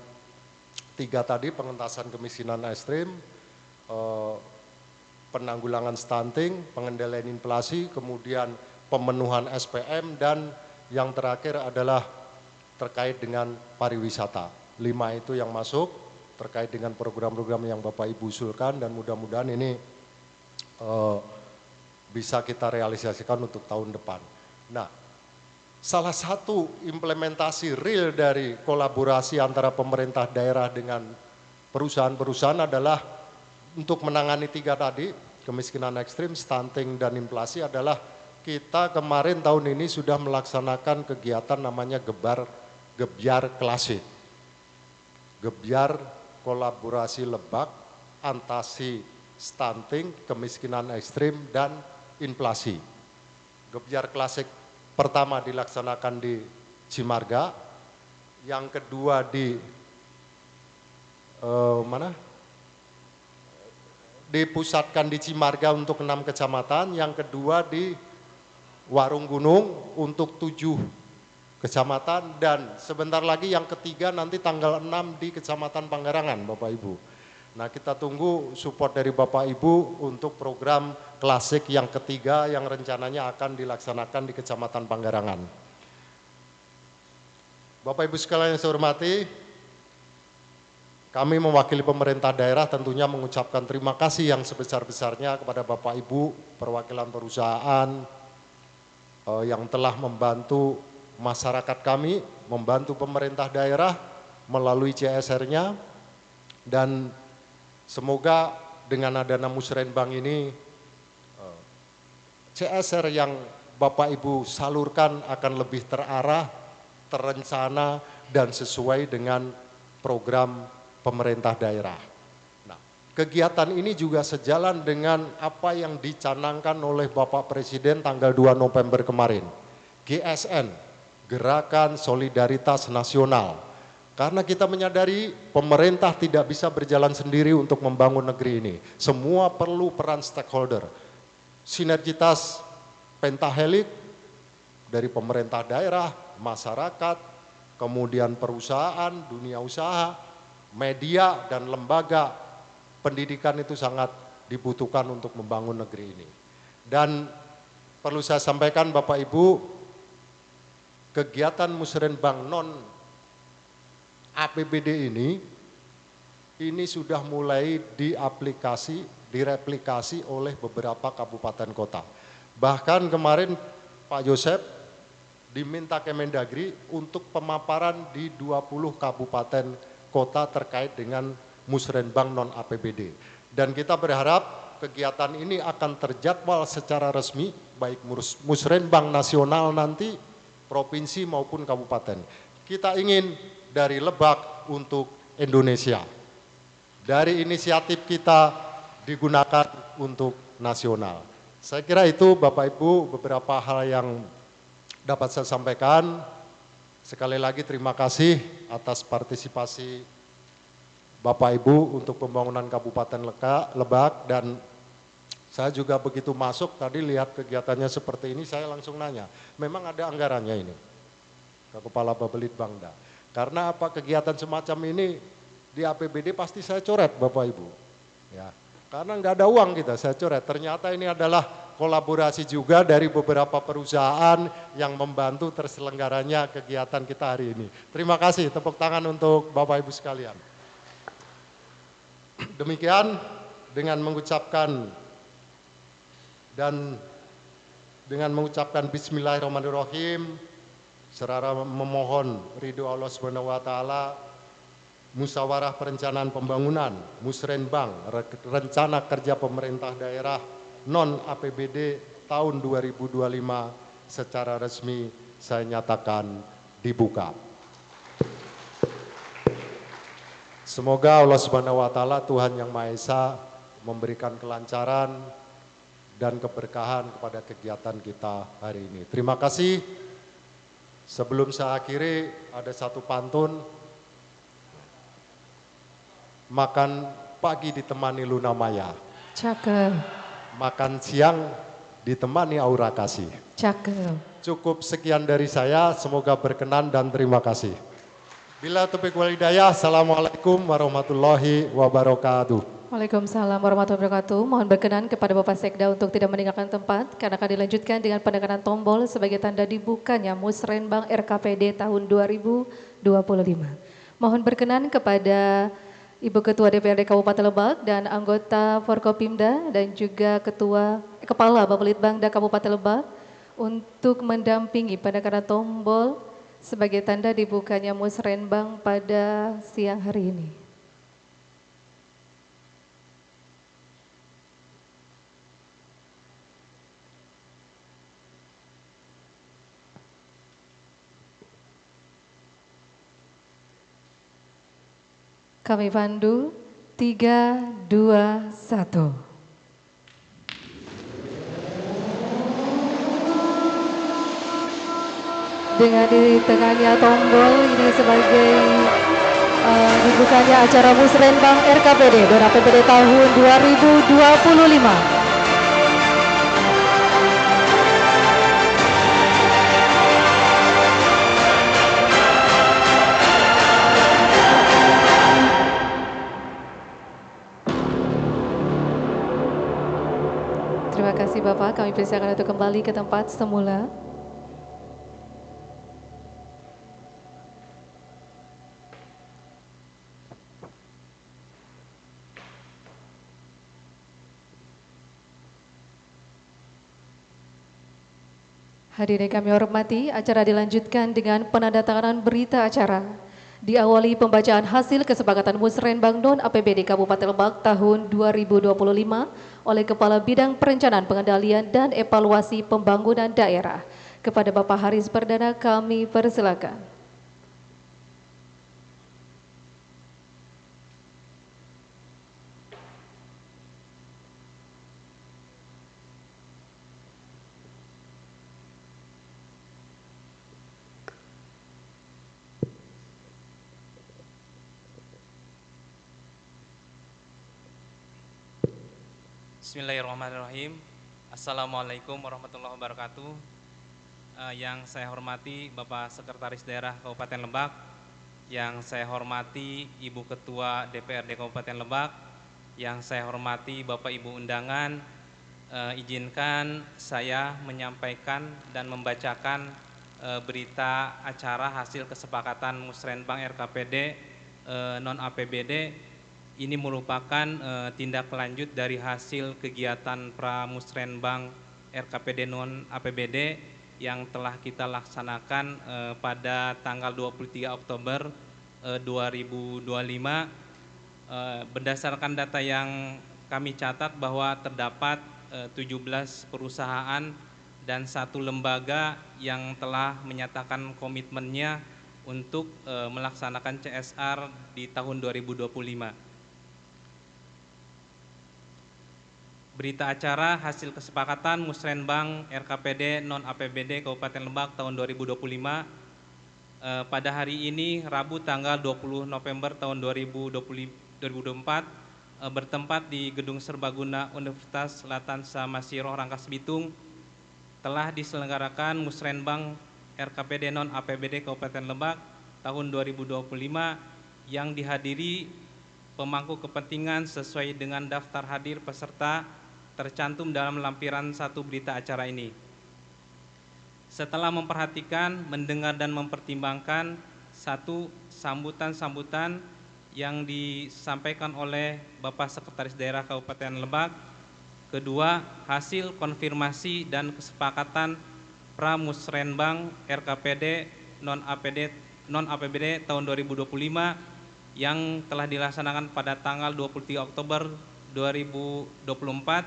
3 tadi, pengentasan kemiskinan ekstrim, penanggulangan stunting, pengendalian inflasi, kemudian pemenuhan SPM, dan yang terakhir adalah terkait dengan pariwisata. 5 itu yang masuk terkait dengan program-program yang Bapak Ibu usulkan, dan mudah-mudahan ini bisa kita realisasikan untuk tahun depan. Nah, salah satu implementasi real dari kolaborasi antara pemerintah daerah dengan perusahaan-perusahaan adalah untuk menangani 3 tadi, kemiskinan ekstrim, stunting, dan inflasi, adalah kita kemarin tahun ini sudah melaksanakan kegiatan namanya Gebyar Klasik. Gebyar kolaborasi Lebak, antasi stunting, kemiskinan ekstrim, dan inflasi. Gebyar Klasik pertama dilaksanakan di Cimarga, yang kedua di dipusatkan di Cimarga untuk 6 kecamatan, yang kedua di Warung Gunung untuk 7 kecamatan, dan sebentar lagi yang ketiga nanti tanggal 6 di Kecamatan Panggarangan, Bapak Ibu. Nah, kita tunggu support dari Bapak Ibu untuk program klasik yang ketiga yang rencananya akan dilaksanakan di Kecamatan Panggarangan. Bapak Ibu sekalian yang saya hormati, kami mewakili pemerintah daerah tentunya mengucapkan terima kasih yang sebesar-besarnya kepada Bapak Ibu perwakilan perusahaan yang telah membantu masyarakat kami, membantu pemerintah daerah melalui CSR-nya, dan semoga dengan adanya Musrenbang ini CSR yang Bapak Ibu salurkan akan lebih terarah, terencana, dan sesuai dengan program pemerintah daerah. Kegiatan ini juga sejalan dengan apa yang dicanangkan oleh Bapak Presiden tanggal 2 November kemarin. GSN, Gerakan Solidaritas Nasional. Karena kita menyadari pemerintah tidak bisa berjalan sendiri untuk membangun negeri ini. Semua perlu peran stakeholder. Sinergitas pentahelik dari pemerintah daerah, masyarakat, kemudian perusahaan, dunia usaha, media, dan lembaga pendidikan itu sangat dibutuhkan untuk membangun negeri ini. Dan perlu saya sampaikan Bapak Ibu, kegiatan Musrenbang non APBD ini sudah mulai direplikasi oleh beberapa kabupaten kota. Bahkan kemarin Pak Yosep diminta Kemendagri untuk pemaparan di 20 kabupaten kota terkait dengan Musrenbang non APBD. Dan kita berharap kegiatan ini akan terjadwal secara resmi, baik Musrenbang nasional nanti, provinsi maupun kabupaten. Kita ingin dari Lebak untuk Indonesia. Dari inisiatif kita digunakan untuk nasional. Saya kira itu Bapak Ibu beberapa hal yang dapat saya sampaikan. Sekali lagi terima kasih atas partisipasi Bapak Ibu untuk pembangunan Kabupaten Lebak, dan Saya juga begitu masuk tadi lihat kegiatannya seperti ini, saya langsung nanya, memang ada anggarannya ini ke Kepala Bapelitbangda. Karena apa, kegiatan semacam ini di APBD pasti saya coret Bapak Ibu. Ya, karena nggak ada uang kita, saya coret. Ternyata ini adalah kolaborasi juga dari beberapa perusahaan yang membantu terselenggaranya kegiatan kita hari ini. Terima kasih, tepuk tangan untuk Bapak Ibu sekalian. Demikian dengan mengucapkan Bismillahirrahmanirrahim, serta memohon ridho Allah Subhanahu wa taala, musyawarah perencanaan pembangunan Musrenbang rencana kerja pemerintah daerah non APBD tahun 2025 secara resmi saya nyatakan dibuka. Semoga Allah Subhanahu wa taala, Tuhan yang Maha Esa, memberikan kelancaran dan keberkahan kepada kegiatan kita hari ini. Terima kasih. Sebelum saya akhiri, ada satu pantun. Makan pagi ditemani Luna Maya. Cakep. Makan siang ditemani aura kasih. Cakep. Cukup sekian dari saya, semoga berkenan dan terima kasih. Bila taufiq wal hidayah, assalamualaikum warahmatullahi wabarakatuh. Waalaikumsalam warahmatullahi wabarakatuh. Mohon berkenan kepada Bapak Sekda untuk tidak meninggalkan tempat karena akan dilanjutkan dengan penekanan tombol sebagai tanda dibukanya Musrenbang RKPD tahun 2025. Mohon berkenan kepada Ibu Ketua DPRD Kabupaten Lebak dan anggota Forkopimda dan juga Kepala Bapelitbangda Kabupaten Lebak untuk mendampingi penekanan tombol sebagai tanda dibukanya Musrenbang pada siang hari ini. Kami pandu 3, 2, 1. Dengan di tengahnya tombol ini sebagai dibukanya acara Musrenbang RKPD dan APBD tahun 2025. Terima kasih Bapak, kami persilakan untuk kembali ke tempat semula. Hadirin kami hormati, acara dilanjutkan dengan penandatanganan berita acara. Diawali pembacaan hasil kesepakatan Musrenbang non-APBD Kabupaten Lebak tahun 2025 oleh Kepala Bidang Perencanaan Pengendalian dan Evaluasi Pembangunan Daerah. Kepada Bapak Haris Perdana kami persilakan. Bismillahirrahmanirrahim. Assalamualaikum warahmatullahi wabarakatuh. Yang saya hormati Bapak Sekretaris Daerah Kabupaten Lebak, yang saya hormati Ibu Ketua DPRD Kabupaten Lebak, yang saya hormati Bapak Ibu undangan, izinkan saya menyampaikan dan membacakan berita acara hasil kesepakatan Musrenbang RKPD non-APBD. Ini merupakan tindak lanjut dari hasil kegiatan Pramusrenbang RKPD non-APBD yang telah kita laksanakan pada tanggal 23 Oktober 2025. Berdasarkan data yang kami catat bahwa terdapat 17 perusahaan dan 1 lembaga yang telah menyatakan komitmennya untuk melaksanakan CSR di tahun 2025. Berita acara hasil kesepakatan Musrenbang RKPD non-APBD Kabupaten Lebak tahun 2025 pada hari ini Rabu tanggal 20 November tahun 2024 bertempat di Gedung Serbaguna Universitas Latansa Masiro Rangkas Bitung telah diselenggarakan Musrenbang RKPD non APBD Kabupaten Lebak tahun 2025 yang dihadiri pemangku kepentingan sesuai dengan daftar hadir peserta tercantum dalam lampiran 1 berita acara ini. Setelah memperhatikan, mendengar dan mempertimbangkan, 1. Sambutan-sambutan yang disampaikan oleh Bapak Sekretaris Daerah Kabupaten Lebak. 2. Hasil konfirmasi dan kesepakatan Pramusrenbang RKPD non-APBD tahun 2025 yang telah dilaksanakan pada tanggal 23 Oktober 2024,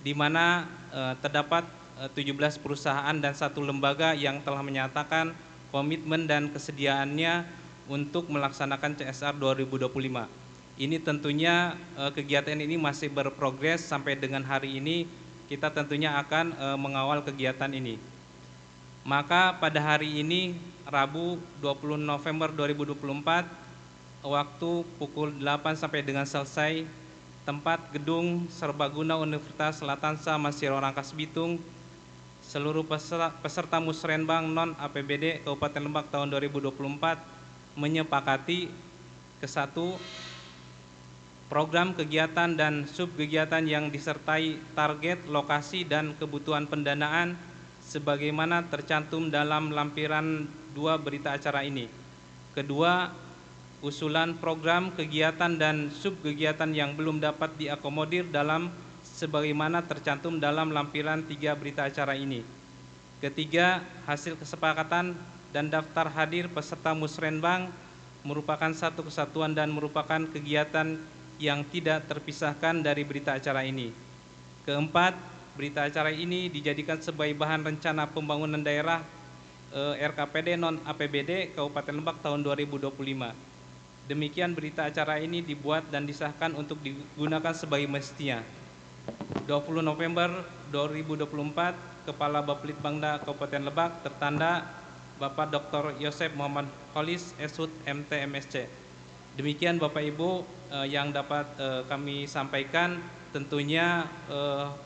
di mana terdapat 17 perusahaan dan 1 lembaga yang telah menyatakan komitmen dan kesediaannya untuk melaksanakan CSR 2025. Ini tentunya kegiatan ini masih berprogres sampai dengan hari ini kita tentunya akan mengawal kegiatan ini. Maka pada hari ini Rabu 20 November 2024 waktu pukul 8 sampai dengan selesai, tempat Gedung Serbaguna Universitas Latansa Masiro Rangkas Bitung, seluruh peserta Musrenbang non APBD Kabupaten Lebak tahun 2024 menyepakati ke-1 program kegiatan dan subkegiatan yang disertai target, lokasi, dan kebutuhan pendanaan sebagaimana tercantum dalam lampiran 2 berita acara ini. 2. Usulan program kegiatan dan subkegiatan yang belum dapat diakomodir dalam sebagaimana tercantum dalam lampiran 3 berita acara ini. 3. Hasil kesepakatan dan daftar hadir peserta Musrenbang merupakan satu kesatuan dan merupakan kegiatan yang tidak terpisahkan dari berita acara ini. 4. Berita acara ini dijadikan sebagai bahan rencana pembangunan daerah RKPD non APBD Kabupaten Lebak tahun 2025. Demikian berita acara ini dibuat dan disahkan untuk digunakan sebagai mestinya. 20 November 2024, Kepala Bapelitbangda Kabupaten Lebak, tertanda Bapak Dr. Yosep Muhammad Kholis, Esut MT MSC. Demikian Bapak Ibu yang dapat kami sampaikan. Tentunya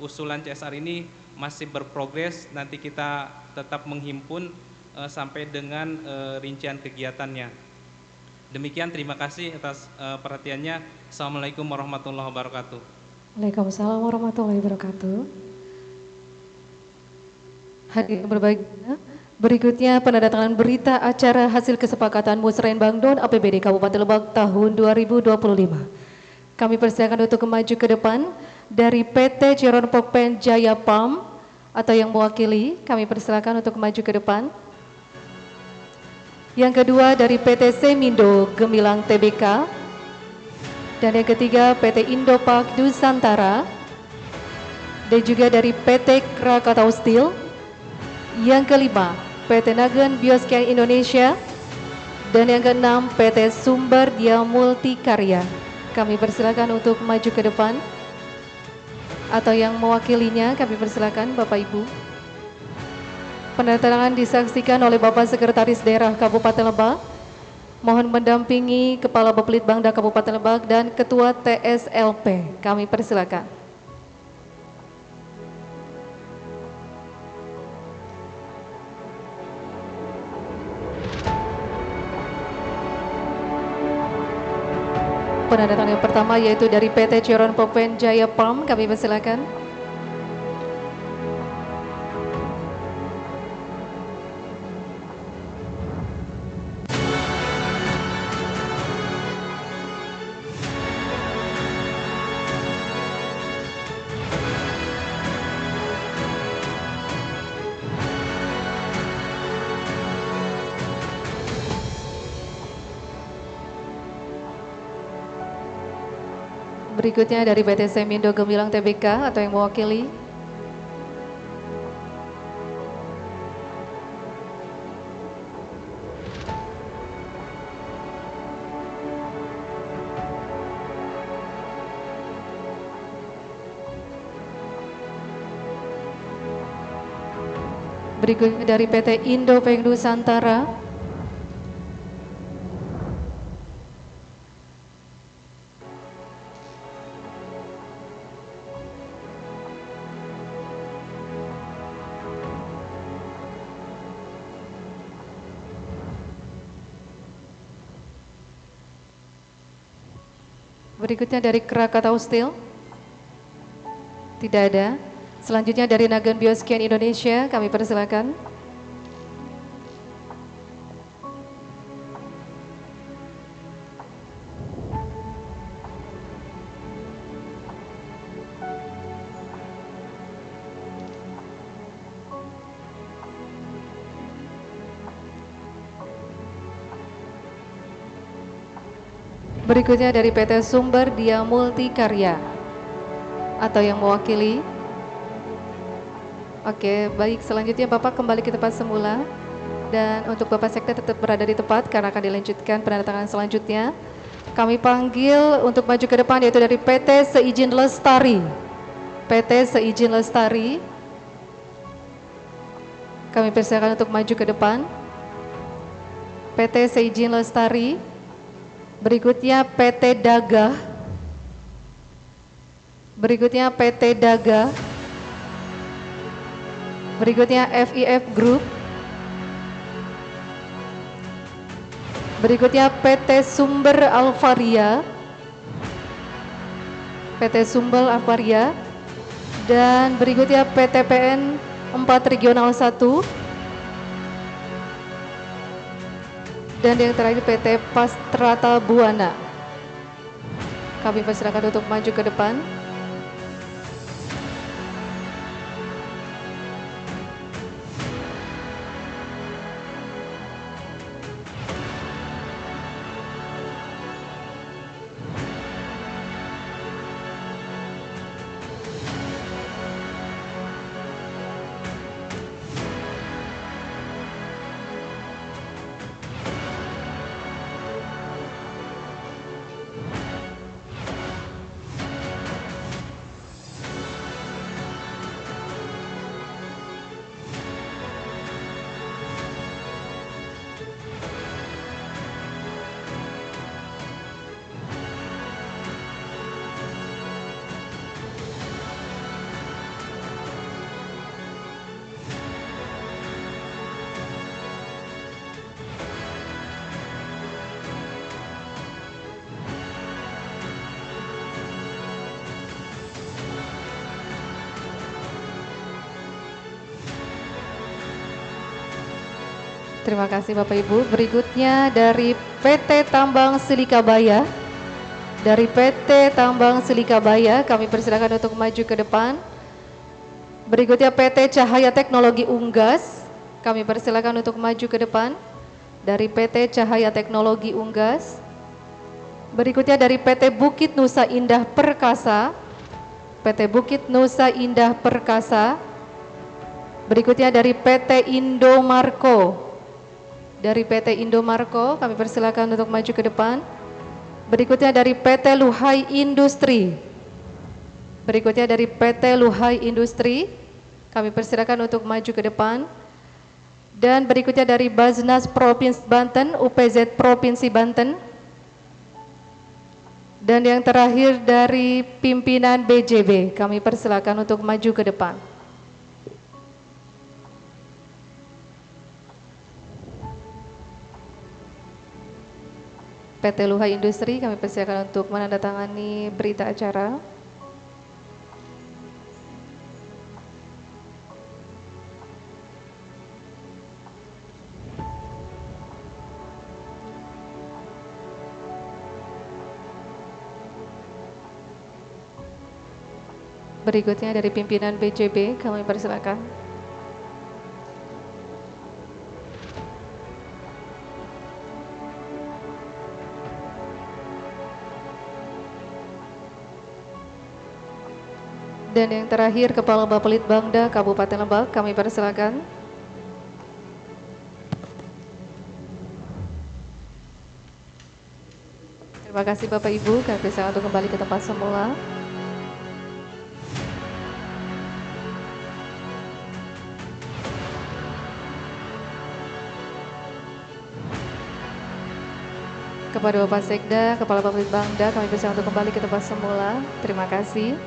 usulan CSR ini masih berprogres, nanti kita tetap menghimpun sampai dengan rincian kegiatannya. Demikian, terima kasih atas perhatiannya. Assalamualaikum warahmatullahi wabarakatuh. Waalaikumsalam warahmatullahi wabarakatuh. Hadirin berbahagia, berikutnya penandatanganan berita acara hasil kesepakatan Musrenbang non APBD Kabupaten Lebak tahun 2025. Kami persilakan untuk maju ke depan dari PT Ciron Pokpen Jaya Palm atau yang mewakili, kami persilakan untuk maju ke depan. Yang kedua dari PT Semindo Gemilang Tbk, dan yang ketiga PT Indopark Nusantara, dan juga dari PT Krakatau Steel. Yang kelima PT Nagen Bioscan Indonesia, dan yang keenam PT Sumber Dia Multikarya. Kami persilakan untuk maju ke depan atau yang mewakilinya, kami persilakan Bapak Ibu. Penandatanganan disaksikan oleh Bapak Sekretaris Daerah Kabupaten Lebak. Mohon mendampingi Kepala Bapelitbangda Kabupaten Lebak dan Ketua TSLP. Kami persilakan. Penandatanganan yang pertama yaitu dari PT Ciron Pokpen Jaya Palm, kami persilakan. Berikutnya dari PT Semindo Gemilang Tbk atau yang mewakili. Berikutnya dari PT Indopeng Nusantara. Berikutnya dari Krakatau Steel. Tidak ada. Selanjutnya dari Nagan Bioscan Indonesia, kami persilakan. Berikutnya dari PT Sumber Dia Multikarya atau yang mewakili. Oke, baik, selanjutnya Bapak kembali ke tempat semula. Dan untuk Bapak Sekda tetap berada di tempat karena akan dilanjutkan penandatanganan selanjutnya. Kami panggil untuk maju ke depan yaitu dari PT Seijin Lestari. PT Seijin Lestari. Kami persilakan untuk maju ke depan. PT Seijin Lestari. Berikutnya PT Daga. Berikutnya PT Daga. Berikutnya FIF Group. Berikutnya PT Sumber Alvaria. PT Sumber Alvaria. Dan berikutnya PTPN 4 Regional 1. Dan yang terakhir PT Pastrata Buana. Kami persilakan untuk maju ke depan. Terima kasih Bapak Ibu. Berikutnya dari PT Tambang Silikabaya. Dari PT Tambang Silikabaya kami persilakan untuk maju ke depan. Berikutnya PT Cahaya Teknologi Unggas. Kami persilakan untuk maju ke depan. Dari PT Cahaya Teknologi Unggas. Berikutnya dari PT Bukit Nusa Indah Perkasa. PT Bukit Nusa Indah Perkasa. Berikutnya dari PT Indomarko. Dari PT Indomarko kami persilakan untuk maju ke depan. Berikutnya dari PT Luhai Industri. Berikutnya dari PT Luhai Industri kami persilakan untuk maju ke depan. Dan berikutnya dari Baznas Provinsi Banten, UPZ Provinsi Banten. Dan yang terakhir dari pimpinan BJB kami persilakan untuk maju ke depan. PT Luhai Industri kami persilakan untuk menandatangani berita acara. Berikutnya dari pimpinan BJB kami persilakan. Dan yang terakhir Kepala Bapelitbangda Kabupaten Lebak kami persilakan. Terima kasih Bapak Ibu, kami persilakan untuk kembali ke tempat semula. Kepada Bapak Sekda, Kepala Bapelitbangda kami persilakan untuk kembali ke tempat semula. Terima kasih.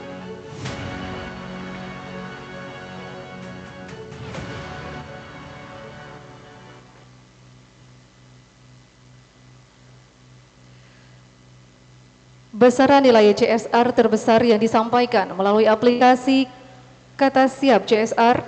Besaran nilai CSR terbesar yang disampaikan melalui aplikasi Kata Siap CSR,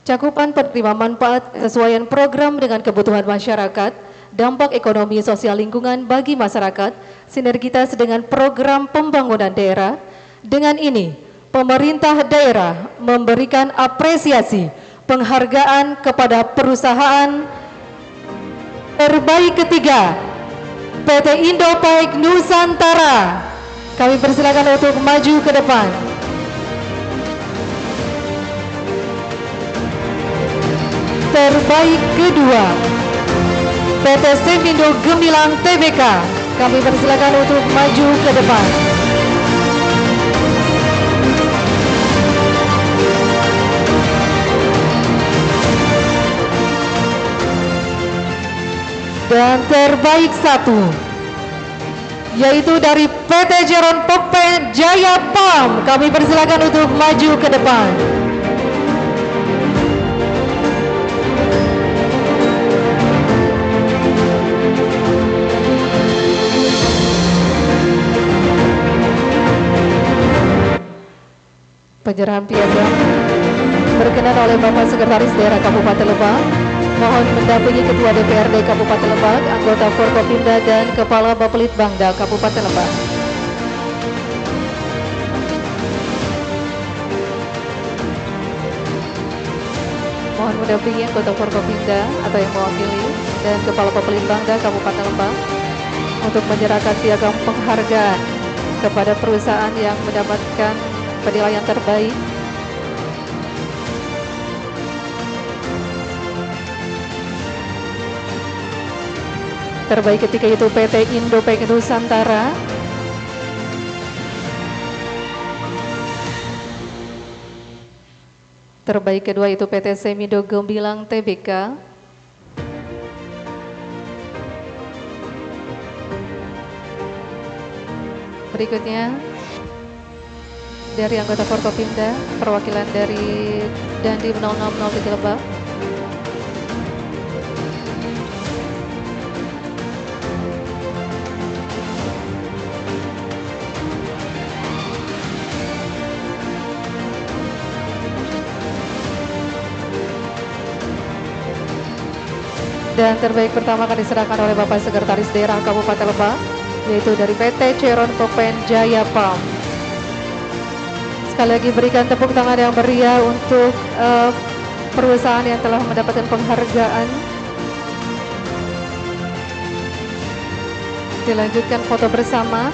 cakupan penerima manfaat kesesuaian program dengan kebutuhan masyarakat, dampak ekonomi sosial lingkungan bagi masyarakat, sinergitas dengan program pembangunan daerah. Dengan ini, pemerintah daerah memberikan apresiasi penghargaan kepada perusahaan terbaik ketiga PT Indopek Nusantara. Kami persilakan untuk maju ke depan. Terbaik kedua PT Semindo Gemilang Tbk. Kami persilakan untuk maju ke depan. Dan terbaik satu yaitu dari PT Jeron Pokpen Jaya Pam. Kami persilakan untuk maju ke depan. Penyerahan piagam berkenan oleh Bapak Sekretaris Daerah Kabupaten Lebak. Mohon mendampingi Ketua DPRD Kabupaten Lebak, anggota Forkopimda dan Kepala Bapelitbangda Kabupaten Lebak. Mohon mendampingi anggota Forkopimda atau yang mewakili dan Kepala Bapelitbangda Kabupaten Lebak untuk menyerahkan piagam penghargaan kepada perusahaan yang mendapatkan penilaian terbaik. Terbaik ketiga itu PT Indopek Nusantara. Terbaik kedua itu PT Semindo Gemilang Tbk. Berikutnya dari anggota Forkopimda, perwakilan dari Dandim 0603 Lebak. Dan terbaik pertama akan diserahkan oleh Bapak Sekretaris Daerah Kabupaten Lebak, yaitu dari PT Jeron Pokpen Jaya Pam. Sekali lagi berikan tepuk tangan yang meriah untuk perusahaan yang telah mendapatkan penghargaan. Dilanjutkan foto bersama.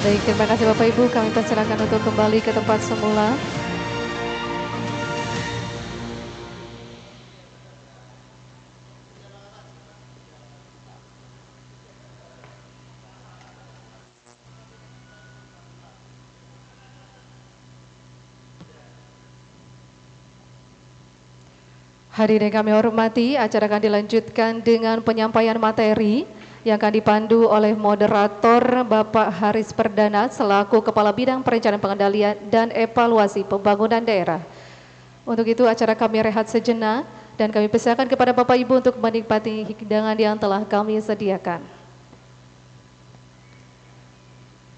Baik, terima kasih Bapak Ibu. Kami persilakan untuk kembali ke tempat semula. Hadirin yang kami hormati, acara akan dilanjutkan dengan penyampaian materi yang akan dipandu oleh moderator Bapak Haris Perdana selaku Kepala Bidang Perencanaan Pengendalian dan Evaluasi Pembangunan Daerah. Untuk itu acara kami rehat sejenak dan kami persilakan kepada Bapak Ibu untuk menikmati hidangan yang telah kami sediakan.